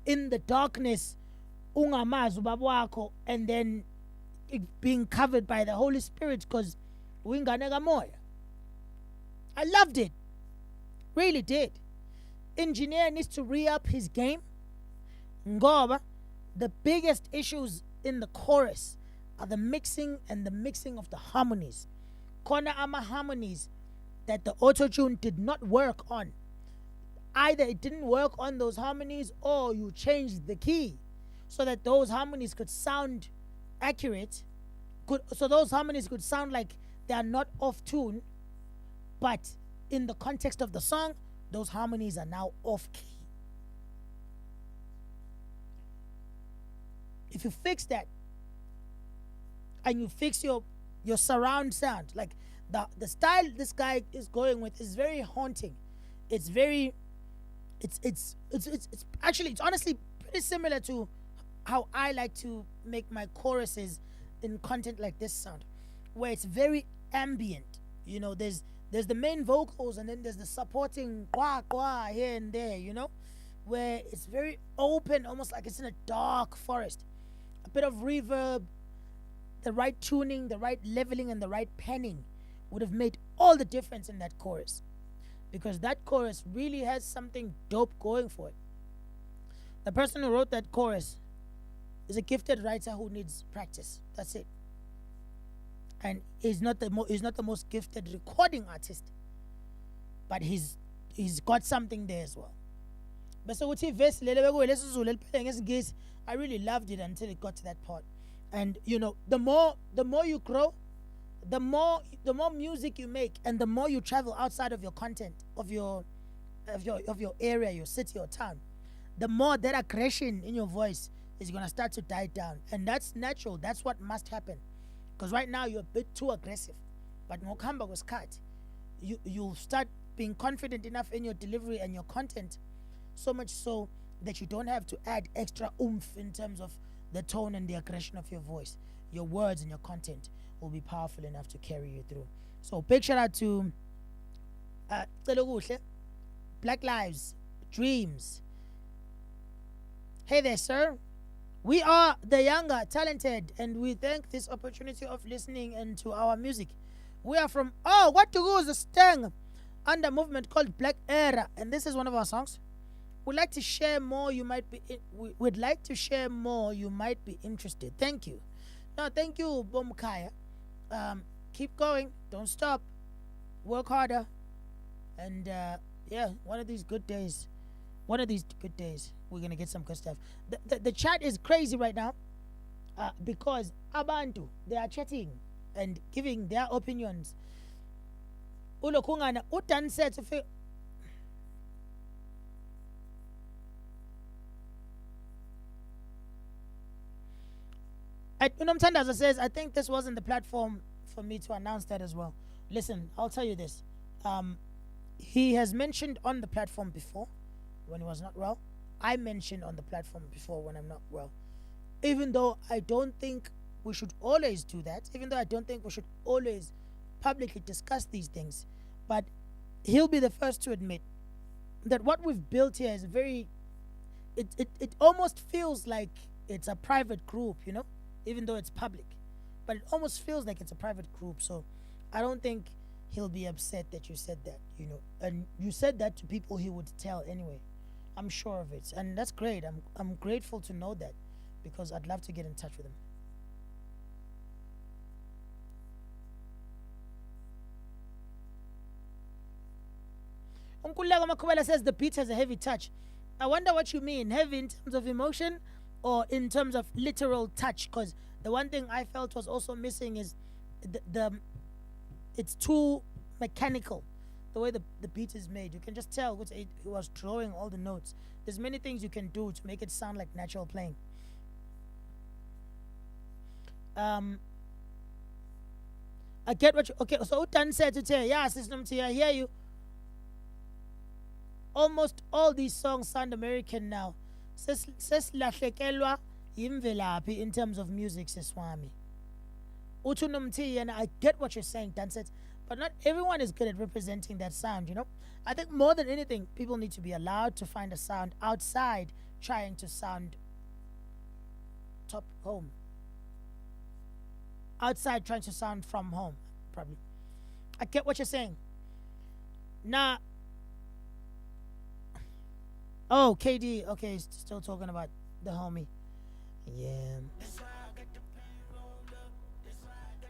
in the darkness, ungamazi ubaba wakho, and then it being covered by the Holy Spirit because wingane kamoya. I loved it. Really did. Engineer needs to re-up his game. Ngoba, the biggest issues in the chorus are the mixing of the harmonies. Kona ama harmonies that the auto-tune did not work on. Either it didn't work on those harmonies or you changed the key so that those harmonies could sound accurate. So those harmonies could sound like they are not off tune, but in the context of the song, those harmonies are now off key. If you fix that and you fix your surround sound, like the style this guy is going with is very haunting. It's honestly pretty similar to how I like to make my choruses in content like this sound, where it's very ambient. You know, there's the main vocals and then there's the supporting qua qua here and there, you know, where it's very open, almost like it's in a dark forest. A bit of reverb, the right tuning, the right leveling, and the right penning would have made all the difference in that chorus, because that chorus really has something dope going for it. The person who wrote that chorus is a gifted writer who needs practice. That's it. And he's not the most gifted recording artist, but he's got something there as well. But so with verse, I really loved it until it got to that part. And you know, the more you grow, the more music you make, and the more you travel outside of your content, of your area, your city or town, the more that aggression in your voice is gonna start to die down. And that's natural. That's what must happen. Because right now you're a bit too aggressive. But Mokamba was cut. You'll start being confident enough in your delivery and your content, so much so that you don't have to add extra oomph in terms of the tone and the aggression of your voice. Your words and your content will be powerful enough to carry you through. So big shout out to Black Lives, Dreams. Hey there, sir. We are the younger, talented, and we thank this opportunity of listening into our music. We are from, what to go is a Stang under a movement called Black Era, and this is one of our songs. We'd like to share more. We'd like to share more. You might be interested. Thank you. No, thank you, Bomkaya. Keep going. Don't stop. Work harder. And one of these good days, we're gonna get some good stuff. The chat is crazy right now, because abantu, they are chatting and giving their opinions. Ulokungana utan said to feel. Unomtandaza says, I think this wasn't the platform for me to announce that as well. Listen, I'll tell you this. He has mentioned on the platform before when he was not well. I mentioned on the platform before when I'm not well. Even though I don't think we should always do that, even though I don't think we should always publicly discuss these things, but he'll be the first to admit that what we've built here is it almost feels like it's a private group, you know, even though it's public, but it almost feels like it's a private group. So I don't think he'll be upset that you said that, you know, and you said that to people he would tell anyway. I'm sure of it, and that's great. I'm grateful to know that, because I'd love to get in touch with him. Unkulego Makubela says the beat has a heavy touch. I wonder what you mean, heavy in terms of emotion or in terms of literal touch, because the one thing I felt was also missing is it's too mechanical. The way the beat is made, you can just tell he was drawing all the notes. There's many things you can do to make it sound like natural playing. I get what you, okay, so Utan said to tell, yeah, System T, I hear you. Almost all these songs sound American now. Seslahlekelwa yimvelaphi in terms of music, seswami. Utunumti, and I get what you're saying, Dan said. But not everyone is good at representing that sound, you know? I think more than anything, people need to be allowed to find a sound outside trying to sound top home. Outside trying to sound from home, probably. I get what you're saying. Nah. Oh, KD. Okay, still talking about the homie. Yeah.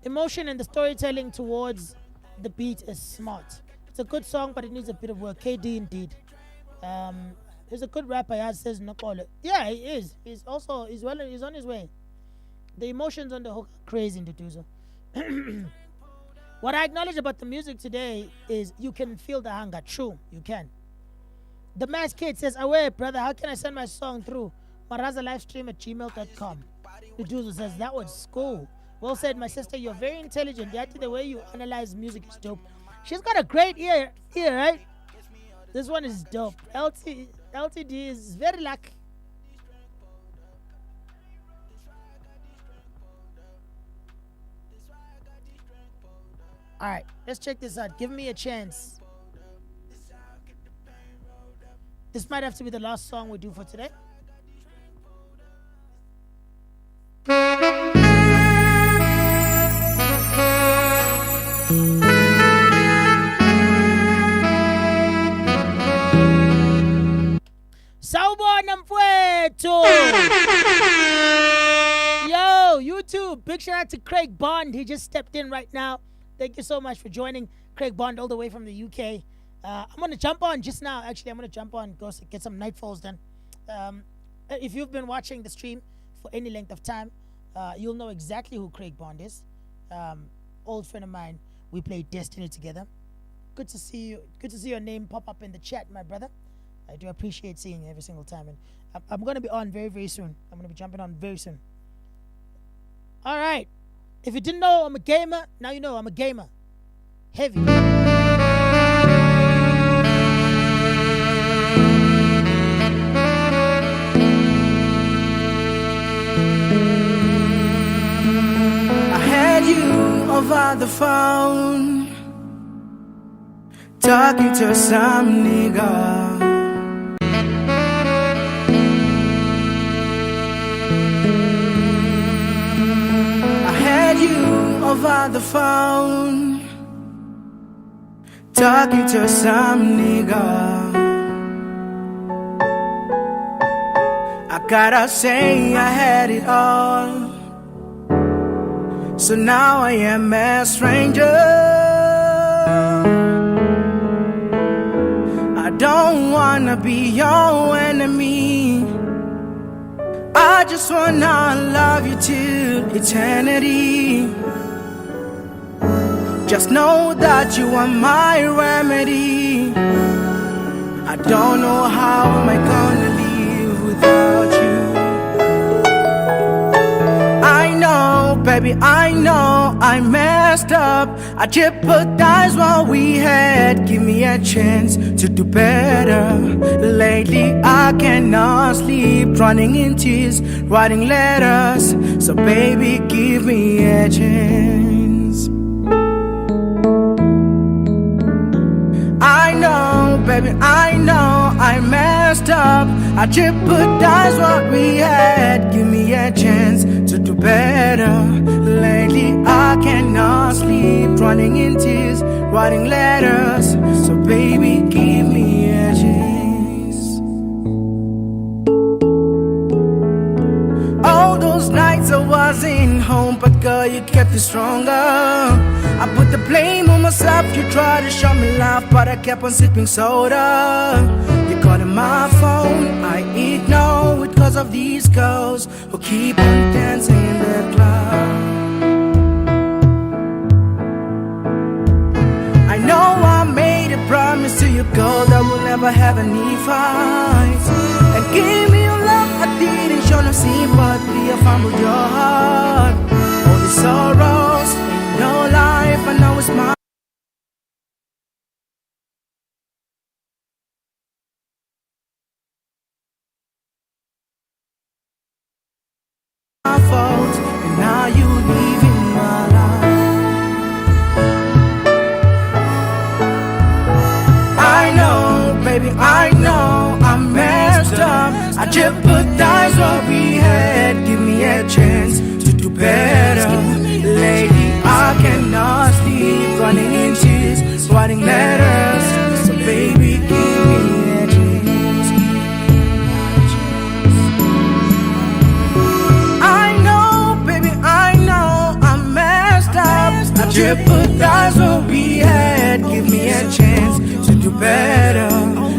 Emotion and the storytelling towards the beat is smart. It's a good song, but it needs a bit of work. KD indeed. He's a good rapper. He says Nokole. Yeah, he is. He's on his way. The emotions on the hook are crazy to do so. What I acknowledge about the music today is you can feel the hunger. True, you can. The Mass Kid says, away, brother, how can I send my song through? MarazA livestream at gmail.com. Uduzo says, that was cool. Well said, my sister. You're very intelligent. The way you analyze music is dope. She's got a great ear, right? This one is dope. LTD is very lucky. All right, let's check this out. Give me a chance. This might have to be the last song we do for today. Sawubona mfowethu. Yo, YouTube, big shout out to Craig Bond. He just stepped in right now. Thank you so much for joining. Craig Bond all the way from the UK. I'm going to jump on just now. Actually, I'm going to jump on, go get some nightfalls done. If you've been watching the stream for any length of time, you'll know exactly who Craig Bond is. Old friend of mine. We played Destiny together. Good to see you. Good to see your name pop up in the chat, my brother. I do appreciate seeing you every single time. And I'm going to be on very, very soon. I'm going to be jumping on very soon. All right. If you didn't know I'm a gamer, now you know I'm a gamer. Heavy. I had you over the phone, talking to some nigga. I had you over the phone, talking to some nigga. I gotta say I had it all, so now I am a stranger. I don't wanna be your enemy. I just wanna love you till eternity. Just know that you are my remedy. I don't know how am I gonna live without you. I know, baby, I know I messed up. I jeopardized what we had. Give me a chance to do better. Lately I cannot sleep, running in tears, writing letters. So baby, give me a chance. I know, baby, I know I messed up. I jeopardized what we had. Give me a chance to do better. Lately I cannot sleep, running in tears, writing letters. So baby, give me a chance. All those nights I wasn't home, but girl, you kept it stronger. I put the blame on myself. You tried to show me love, but I kept on sipping soda. You calling my phone, I ignore it cause of these girls who keep on dancing in the club. I know I made a promise to you, girl, that we'll never have any fights. And give me your love, I didn't show no sympathy. I fumbled your heart. All the sorrows in your life, I know it's mine. Fault, and now you leaving my life. I know, baby, I know I messed up. I jeopardized what we had. Give me a chance to do better. Lately I cannot sleep, running in tears, writing letters. So baby, give me a chance. I jeopardized what we had. Give me a chance to do better.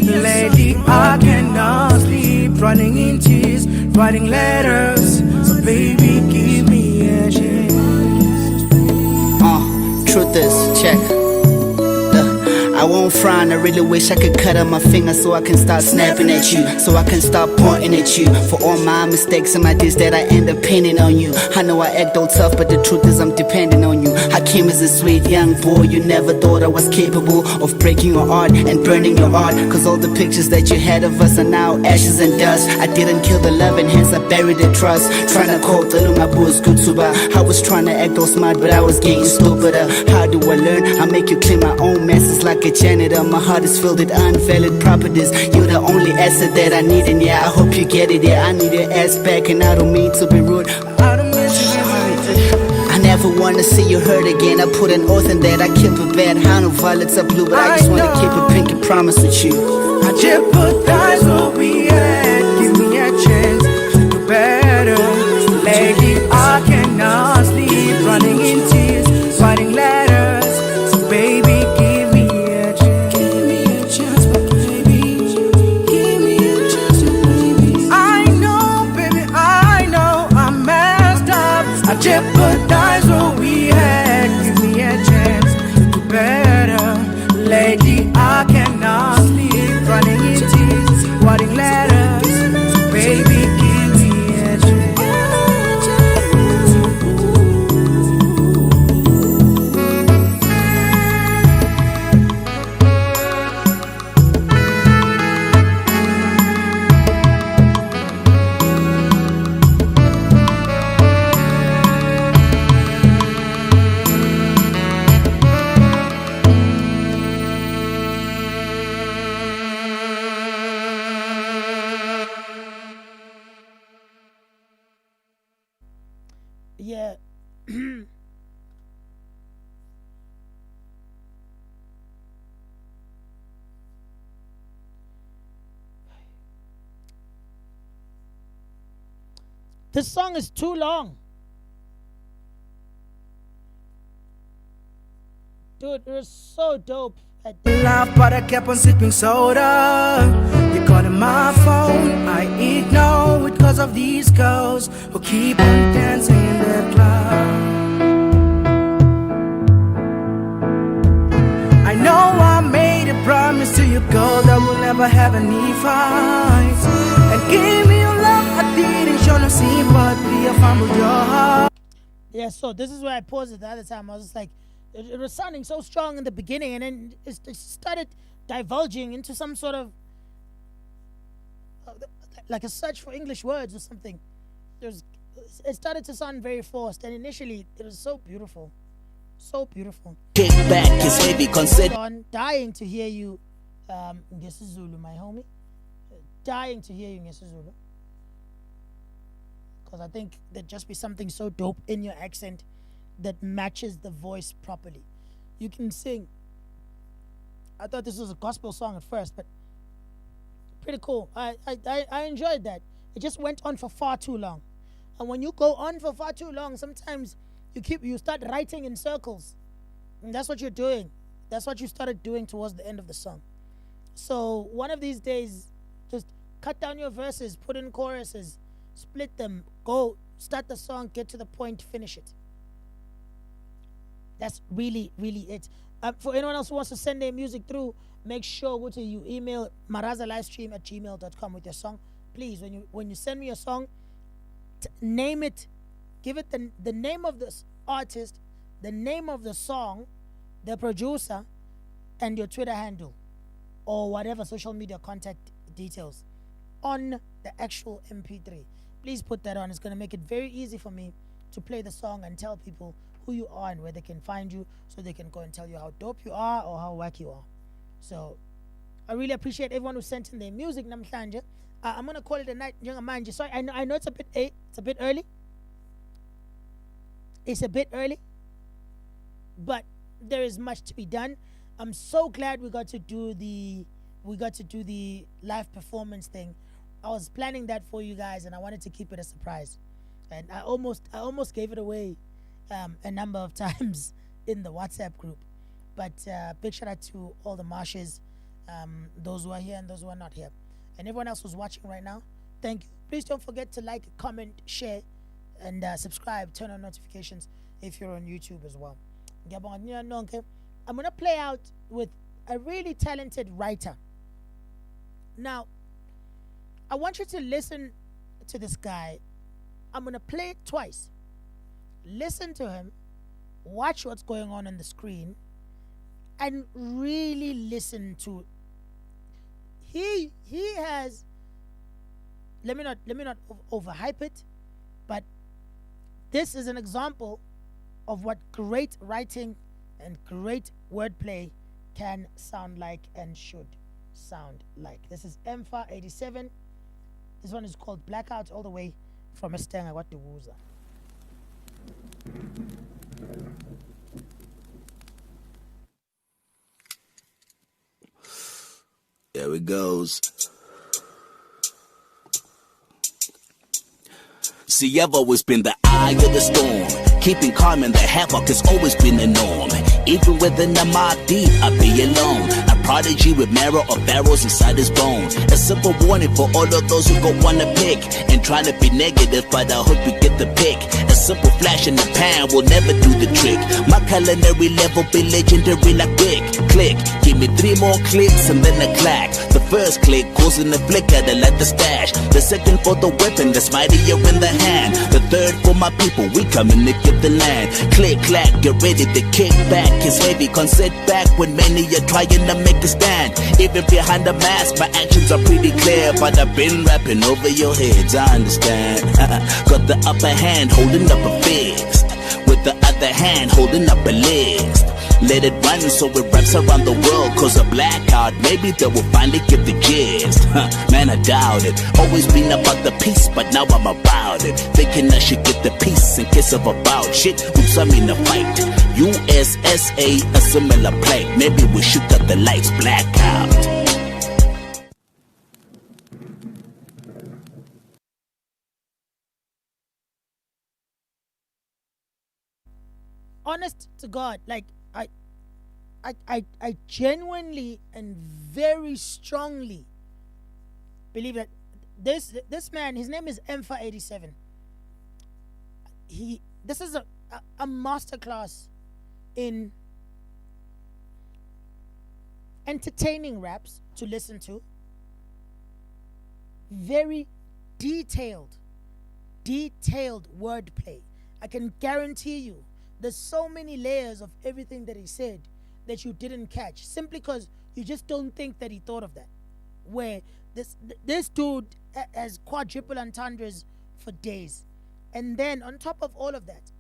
Lately I cannot sleep, running in tears, writing letters. So baby, give me a chance. Truth is, check. I won't frown, I really wish I could cut out my finger so I can start snapping at you, so I can start pointing at you for all my mistakes and my deeds that I end up pinning on you. I know I act all tough, but the truth is I'm depending on you. I came as a sweet young boy, you never thought I was capable of breaking your heart and burning your heart. Cause all the pictures that you had of us are now ashes and dust. I didn't kill the love and hence I buried the trust. Trying to call my boys good to buy. I was trying to act all smart, but I was getting stupider. How do I learn? I make you clean my own messes like a janitor. My heart is filled with unvalid properties. You're the only asset that I need, and yeah, I hope you get it. Yeah, I need your ass back, and I don't mean to be rude. I don't mean to be rude. I never wanna see you hurt again. I put an oath in that I keep a bad hand of violets are blue, but I just wanna keep a pinky promise with you. I jeopardize what we had. Give me a chance to do better. Lately I cannot sleep, running in tears, writing letters. So baby, give me a chance. Give me a chance, baby. Give me a chance, baby. I know, baby, I know I'm messed up. I jeopardize what we had. Give me a chance to do better. Lately I cannot sleep, running in tears, writing letters. So baby, give me a chance. Yeah. This song is too long. Dude, it was so dope. Laugh, but I kept on sipping soda. You calling my phone, I ignore it cause of these girls who keep on dancing in the club. I know I made a promise to you, girl, that we'll never have any fights. And give me your love, I didn't show no sympathy, I fumbled your heart. Yeah, so this is where I paused it the other time. I was just like, it was sounding so strong in the beginning, and then it started divulging into some sort of like a search for English words or something. It started to sound very forced, and initially it was so beautiful, so beautiful. Kick back is heavy, consider. On dying to hear you, Zulu, my homie. Dying to hear you, Zulu, because I think there'd just be something so dope in your accent that matches the voice properly. You can sing. I thought this was a gospel song at first, but pretty cool. I enjoyed that. It just went on for far too long. And when you go on for far too long, sometimes you start writing in circles. And that's what you're doing. That's what you started doing towards the end of the song. So one of these days, just cut down your verses, put in choruses, split them, go start the song, get to the point, finish it. That's really, really it. For anyone else who wants to send their music through, make sure you email marazalivestream@gmail.com with your song. Please, when you send me a song, name it, give it the name of the artist, the name of the song, the producer, and your Twitter handle, or whatever social media contact details on the actual MP3. Please put that on. It's going to make it very easy for me to play the song and tell people who you are and where they can find you, so they can go and tell you how dope you are or how wack you are. So I really appreciate everyone who sent in their music namhlanje. I'm gonna call it a night njengamanje. Sorry, I know it's a bit early. It's a bit early, but there is much to be done. I'm so glad we got to do the live performance thing. I was planning that for you guys, and I wanted to keep it a surprise. And I almost gave it away a number of times in the WhatsApp group. But big shout out to all the Marshes, those who are here and those who are not here. And everyone else who's watching right now, thank you. Please don't forget to like, comment, share, and subscribe. Turn on notifications if you're on YouTube as well. I'm going to play out with a really talented writer. Now, I want you to listen to this guy. I'm going to play it twice. Listen to him, watch what's going on the screen, and really listen to. He has. Let me not overhype it, but this is an example of what great writing and great wordplay can sound like and should sound like. This is Empha 87. This one is called Blackout, all the way from Estenga Watuguza. There it goes. See, I've always been the eye of the storm. Keeping calm in the havoc has always been the norm. Even within the mob deep, I be alone. A prodigy with marrow or barrels inside his bone. A simple warning for all of those who go wanna pick and try to be negative, but I hope you get the pick. A simple flash in the pan will never do the trick. My culinary level be legendary like Wick. Click, give me 3 more clicks and then a clack. The first click causing the flicker to let the stash. The second for the weapon that's mightier in the hand. The third for my people, we coming to get the land. Click, clack, get ready to kick back. It's heavy, can't sit back when many are trying to make a stand. Even behind the mask, my actions are pretty clear, but I've been rapping over your heads, I understand. Got the upper hand holding up a fist, with the other hand holding up a list. Let it run so it wraps around the world. Cause a blackout, maybe they will finally get the gist. Man, I doubt it. Always been about the peace, but now I'm about it. Thinking I should get the peace in case of a bout. Shit, oops, I'm in a fight. USSA, a similar plague. Maybe we should cut the lights blackout. Honest to God, like I genuinely and very strongly believe that this man, his name is Empha 87. This is a masterclass in entertaining raps to listen to. Very detailed wordplay. I can guarantee you there's so many layers of everything that he said that you didn't catch, simply because you just don't think that he thought of that. Where this dude has quadruple entendres for days, and then on top of all of that,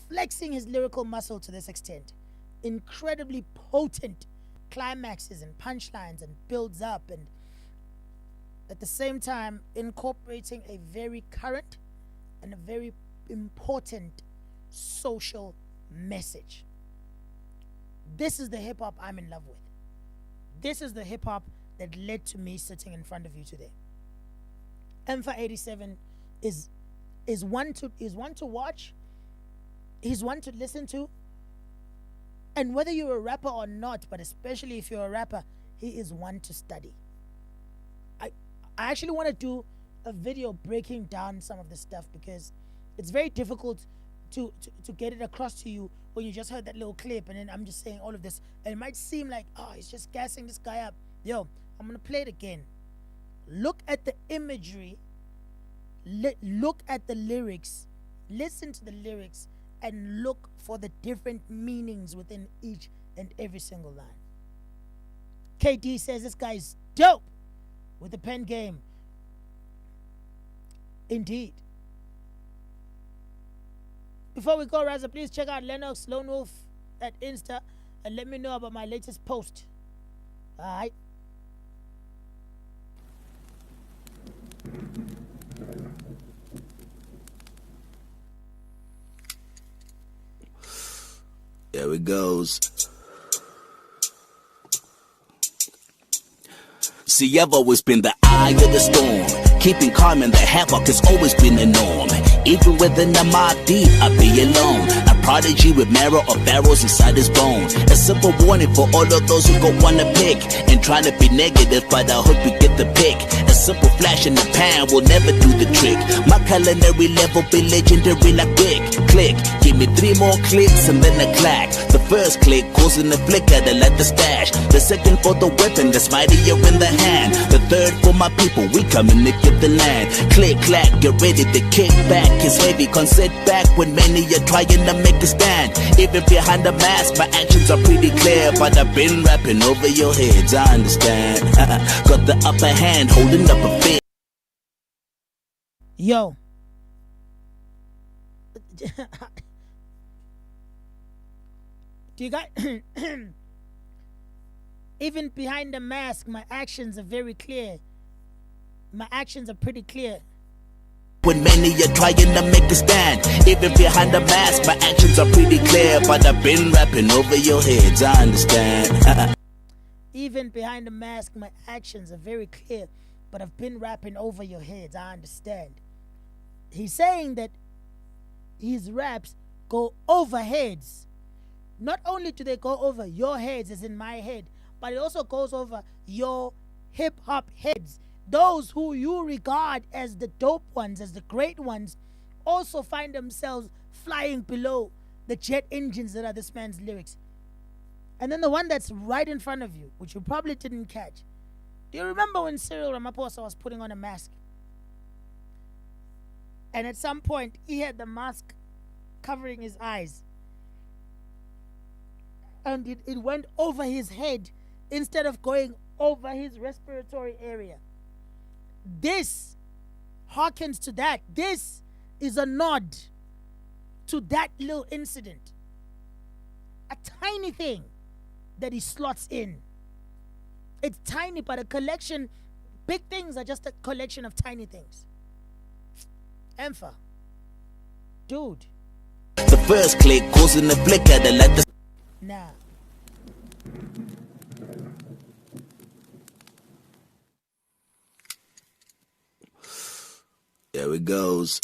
flexing his lyrical muscle to this extent, incredibly potent climaxes and punchlines and builds up, and at the same time incorporating a very current and a very important social message. This is the hip-hop I'm in love with. This is the hip-hop that led to me sitting in front of you today. Empha 87 is one to watch. He's one to listen to. And whether you're a rapper or not, but especially if you're a rapper, he is one to study. I actually want to do a video breaking down some of this stuff, because it's very difficult to get it across to you when you just heard that little clip, and then I'm just saying all of this, and it might seem like, oh, he's just gassing this guy up. Yo, I'm gonna play it again. Look at the imagery, look at the lyrics, listen to the lyrics, and look for the different meanings within each and every single line. KD says this guy is dope with the pen game. Indeed. Before we go, MarazA, please check out Lennox Lone Wolf at Insta and let me know about my latest post. Alright. There it goes. See, I've always been the eye of the storm. Keeping calm in the havoc has always been the norm. Even within the mob deep, I be alone. A prodigy with marrow or barrels inside his bone. A simple warning for all of those who go wanna pick and try to be negative, but I hope you get the pick. A simple flash in the pan will never do the trick. My culinary level be legendary like Wick. Click, give me 3 more clicks and then a clack. The first click causing the flicker to let the stash. The second for the weapon that's mightier in the hand. The third for my people, we coming to get the land. Click, clack, get ready to kick back. It's heavy, can't sit back when many are trying to make a stand. Even behind the mask, my actions are pretty clear, but I've been rapping over your heads, I understand. Got the upper hand holding up a fist. Yo. Do you guys Even behind the mask, my actions are very clear. My actions are pretty clear. When many are trying to make a stand, even behind the mask, my actions are pretty clear. But I've been rapping over your heads, I understand. Even behind the mask, my actions are very clear. But I've been rapping over your heads, I understand. He's saying that his raps go over heads. Not only do they go over your heads, as in my head, but it also goes over your hip-hop heads. Those who you regard as the dope ones, as the great ones, also find themselves flying below the jet engines that are this man's lyrics. And then the one that's right in front of you, which you probably didn't catch. Do you remember when Cyril Ramaphosa was putting on a mask? And at some point, he had the mask covering his eyes. And it went over his head instead of going over his respiratory area. This harkens to that. This is a nod to that little incident. A tiny thing that he slots in. It's tiny, but a collection. Big things are just a collection of tiny things. Empha. Dude. The first click goes in the flicker to let the... Nah. There it goes.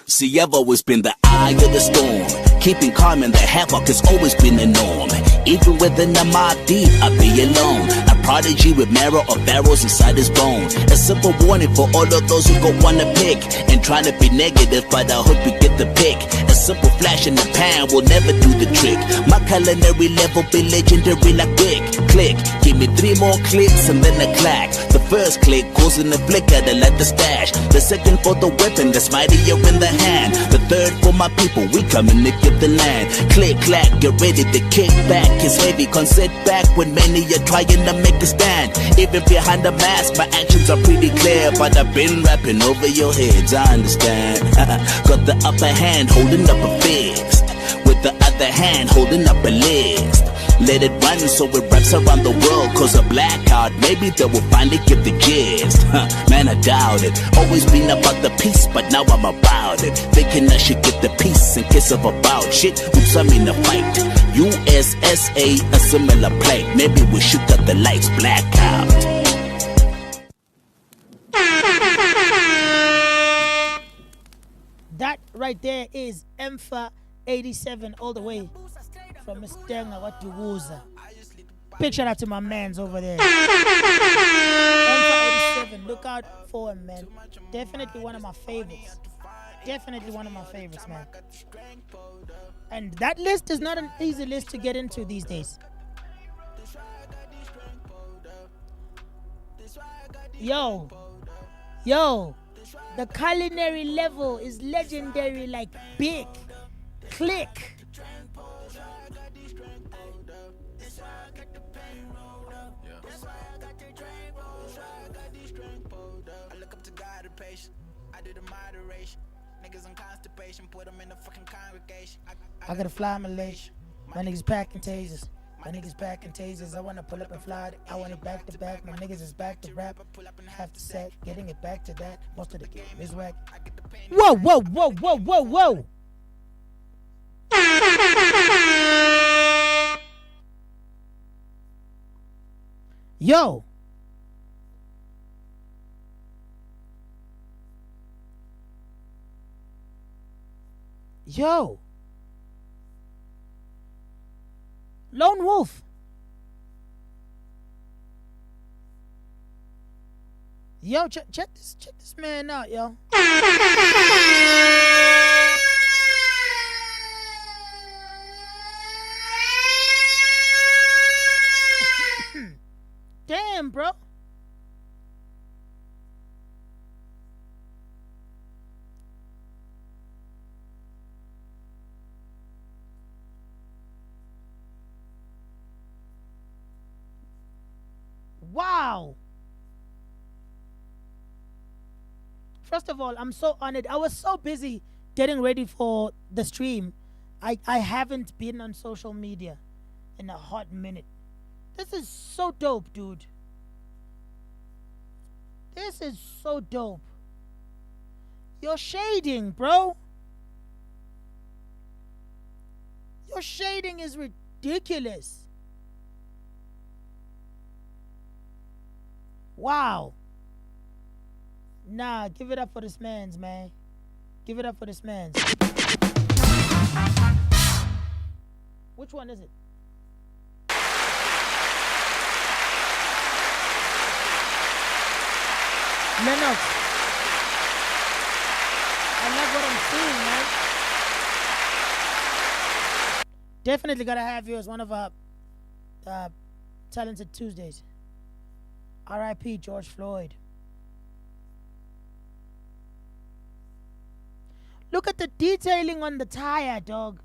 See, I've always been the eye of the storm. Keeping calm in the havoc has always been the norm. Even within the mob deep, I be alone. A prodigy with marrow or barrels inside his bone. A simple warning for all of those who go wanna pick and trying to be negative, but I hope you get the pick. A simple flash in the pan will never do the trick. My culinary level be legendary like Wick. Click, give me 3 more clicks and then a clack. The first click goes in the flicker to let the stash. The second for the weapon that's mightier in the hand. The third for my people, we coming to get the land. Click, clack, get ready to kick back. It's heavy, can't sit back when many are trying to make a stand. Even behind the mask, my actions are pretty clear. But I've been rapping over your heads, I understand. Got the upper hand, holding up a fist. With the other hand, holding up a list. Let it run so it wraps around the world. Cause a blackout, maybe they will finally get the gist. Man, I doubt it. Always been about the peace, but now I'm about it. Thinking I should get the peace in case of a bout. Shit, oops, I'm in a fight. USSA, a similar plight. Maybe we should cut the lights blackout. That right there is Empha 87 all the way from Miss Denga Watuwuza. Big shout out to my mans over there. Empha 87, look out for him, man. Definitely one of my favorites. Definitely one of my favorites, man. And that list is not an easy list to get into these days. Yo, the culinary level is legendary like big. Click. I look up to God and patience. I do the moderation. Niggas in constipation, put them in the fucking congregation. I gotta fly Malaysia. My niggas packing tasers. My niggas packing tasers. I wanna pull up and fly. I want it back to back. My niggas is back to rap. Half the set, getting it back to that. Most of the game is whack. Whoa, whoa, whoa, whoa, whoa, whoa. Yo. Yo. Lone Wolf. Yo, check this man out, yo. Damn, bro. Wow. First of all, I'm so honored. I was so busy getting ready for the stream. I haven't been on social media in a hot minute. This is so dope, dude. This is so dope. You're shading, bro. Your shading is ridiculous. Wow. Nah, give it up for this man's, man. Give it up for this man's. Which one is it? Lennox. I love what I'm seeing, man. Definitely gotta have you as one of our Talented Tuesdays. R.I.P. George Floyd. Look at the detailing on the tire, dog.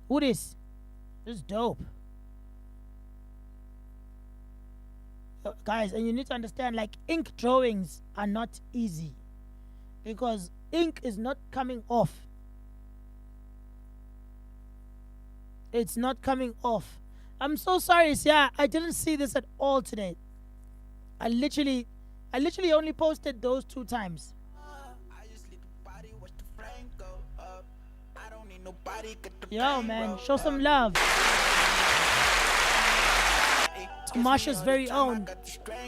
Who this? This is dope. Guys, and you need to understand, like, ink drawings are not easy because ink is not coming off. It's not coming off. I'm so sorry, Sia. I didn't see this at all today. I literally only posted those 2 times. Yo, man, show some love to Marsha's very own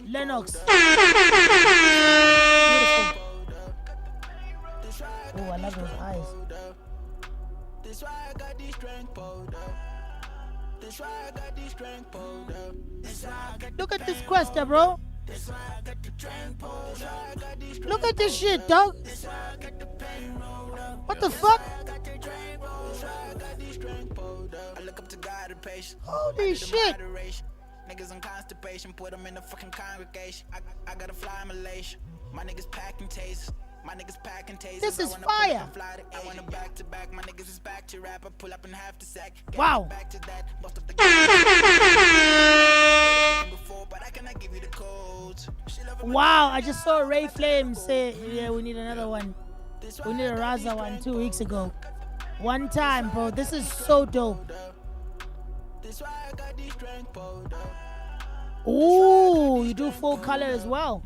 Lennox. Beautiful. Oh, I love those eyes. Look at this Questa, bro. Look at this shit, dog. What the fuck? Holy shit. Niggas on constipation, put them in the fucking congregation. I gotta fly Malaysia. My niggas packing tasers. My niggas packing tasers. This is fire. I wanna back to back. My niggas is back to rap. I pull up in half the sack. Wow. Back to that. Most of the before, but I cannot give you the codes. Wow, I just saw Ray Flames say, yeah, we need another one. We need a MarazA one 2 weeks ago. One time, bro. This is so dope. Ooh, you do full color as well.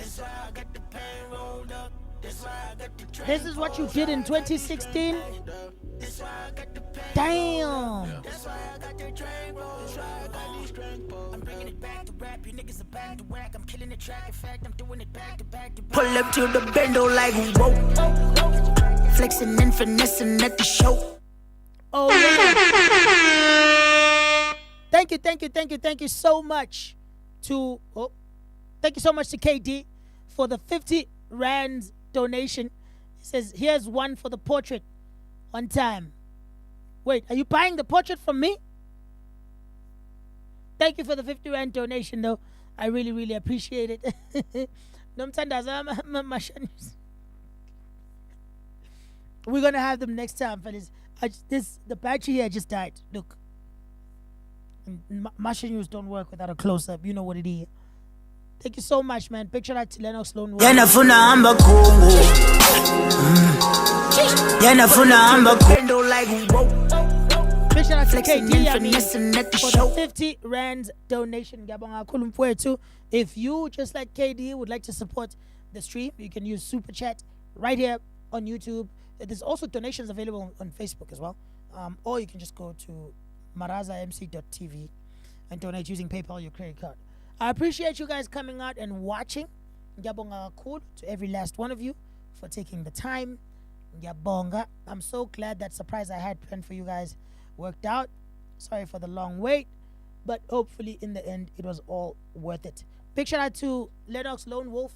This is what you did in 2016? Damn. Pull up to the bendo like whoa. Flexing and finessing at the show. Oh, yeah. Thank you so much to thank you so much to KD for the 50 Rand donation. He says, here's one for the portrait. One time. Wait, are you buying the portrait from me? Thank you for the 50 Rand donation, though. I really, really appreciate it. We're gonna have them next time, fellas. The battery here just died. Look. Masha News don't work without a close-up. You know what it is. Thank you so much, man. Picture that to Lennox Lone Wolf. Yanafuna amba Congo. Yanafuna amba Congo like whoa. Picture that to Flexing KD and finessing at the for show. the 50 Rand donation. Gabonga Kulumfwe too. If you, just like KD, would like to support the stream, you can use Super Chat right here on YouTube. There's also donations available on Facebook as well. Or you can just go to MarazAMC.tv and donate using PayPal, your credit card. I appreciate you guys coming out and watching. Ngiyabonga kakhulu to every last one of you for taking the time. Ngiyabonga. I'm so glad that surprise I had planned for you guys worked out. Sorry for the long wait, but hopefully in the end it was all worth it. Big shout out to Lennox Lone Wolf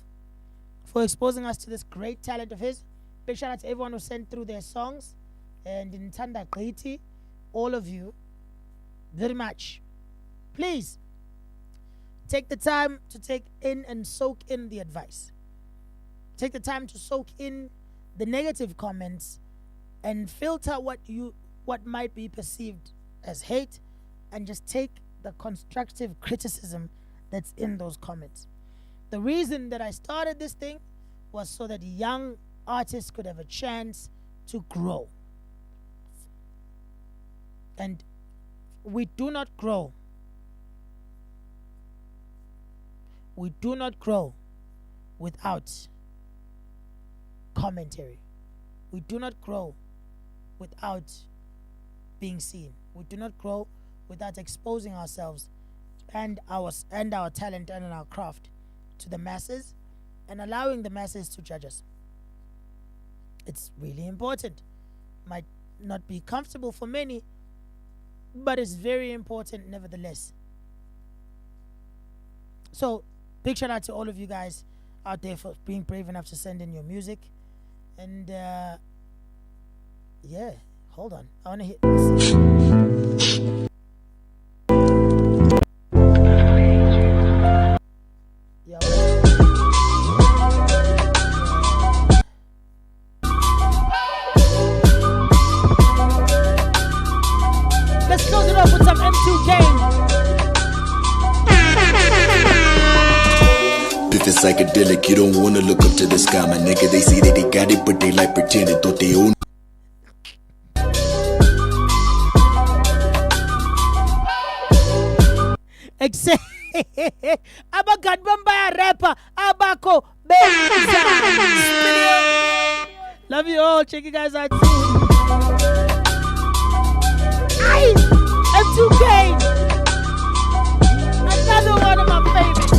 for exposing us to this great talent of his. Big shout out to everyone who sent through their songs. And in Tanda Griti, all of you, very much. Please take the time to take in and soak in the advice. Take the time to soak in the negative comments and filter what might be perceived as hate, and just take the constructive criticism that's in those comments. The reason that I started this thing was so that young artists could have a chance to grow. And we do not grow. We do not grow without commentary. We do not grow without being seen. We do not grow without exposing ourselves and our talent and our craft to the masses and allowing the masses to judge us. It's really important. Might not be comfortable for many, but it's very important nevertheless. So, big shout out to all of you guys out there for being brave enough to send in your music. And yeah, hold on. I want to hit this. Let's close it off with some M2 game. If it's psychedelic, you don't wanna look up to the sky, my nigga. They say that they got it, but they like pretending, thought they own. Except Abakat Bambaya rapper Abako Benza. Love you all. Check you guys out soon. Aye, M2K. Another one of my favorites.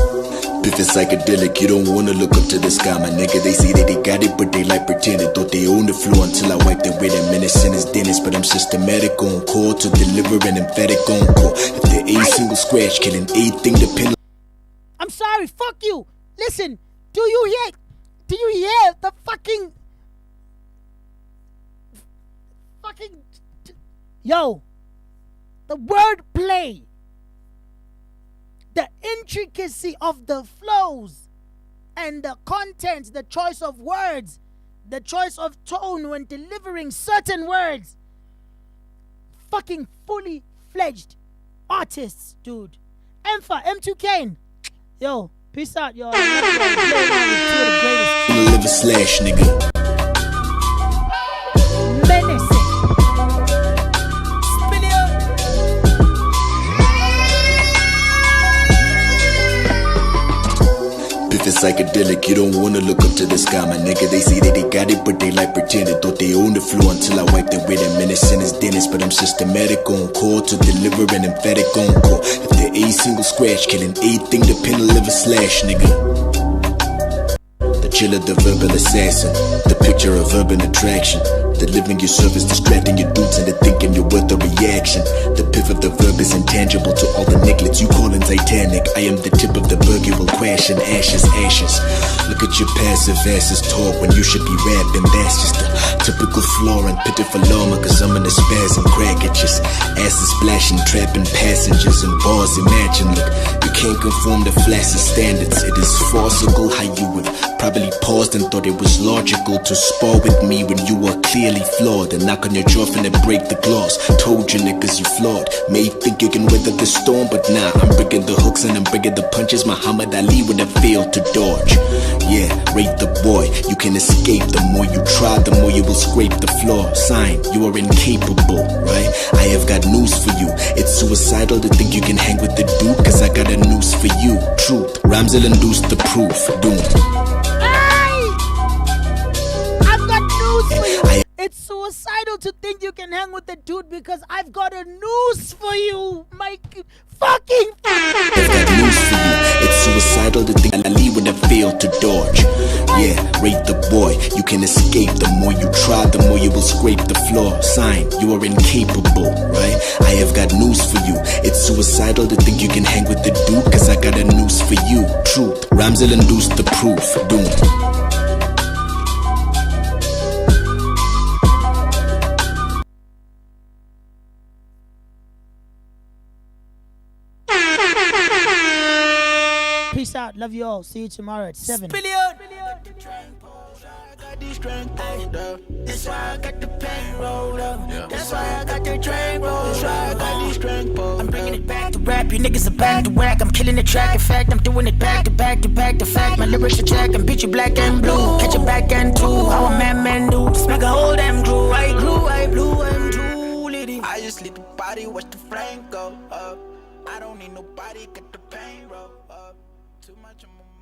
If it's psychedelic, you don't wanna look up to the sky, my nigga. They say that they got it, but they like pretending, thought they own the floor until I wiped it with a menacing as dentist. But I'm systematic on call to deliver an emphatic on call. If there a single scratch, killing anything depending. I'm sorry, fuck you. Listen, do you hear the fucking yo, the word play, the intricacy of the flows and the contents, the choice of words, the choice of tone when delivering certain words. Fucking fully fledged artists, dude. M2K. Yo, peace out, y'all. Live a slash, nigga. Menacing. If it's psychedelic, you don't wanna look up to the sky, my nigga. They say that they got it, but they like pretending, thought they own the floor until I wiped it with a menacing as dentist. But I'm systematic on call to deliver an emphatic on call. If there a single scratch, killing anything depending, live a slash, nigga. The chiller, the verbal assassin, the picture of urban attraction. Delivering your service, distracting your dudes into thinking you're worth a reaction. The piff of the verb is intangible to all the necklace you callin' Titanic. I am the tip of the berg, you will crash in ashes, ashes. Look at your passive asses talk when you should be rapping. That's just a typical flaw and pitiful armor, cause I'm in a spasm crack at just asses splashing, trapping passengers and bars. Imagine, look, you can't conform to flaccid standards. It is farcical how you would probably paused and thought it was logical to spar with me when you were clearly flawed and knock on your jaw and break the glass. Told you niggas you flawed. May think you can weather the storm, but nah, I'm bringing the hooks and I'm bringing the punches. Muhammad Ali would have failed to dodge. Yeah, rate the boy. You can escape. The more you try, the more you will scrape the floor. Sign, you are incapable, right? I have got news for you. It's suicidal to think you can hang with the dude, cause I got a noose for you. Truth, rhymes will induce the proof. Doom. It's suicidal to think you can hang with the dude because I've got a noose for you, my fucking. I've got news for you. It's suicidal to think Ali would have failed to dodge. Yeah, rate the boy. You can escape. The more you try, the more you will scrape the floor. Sign, you are incapable, right? I have got news for you. It's suicidal to think you can hang with the dude, cause I got a noose for you. Truth, rhymes will induce the proof. Doom. Peace out. Love you all. See you tomorrow at 7. strength rolled up. That's why I got the pain rolled up. That's why I got the drain rolled up. That's why I got the strength rolled up. I'm bringing it back to rap, you niggas are back to whack. I'm killing the track, in fact, I'm doing it back to back to back to fact. My lyrics are jack and beat you black and blue. Catch your back and two, how a man do. Smack a whole damn crew, I grew, I blew, I'm too litty. I just leave the body, watch the flame go up. I don't need nobody, get the pain roll up. Too much on my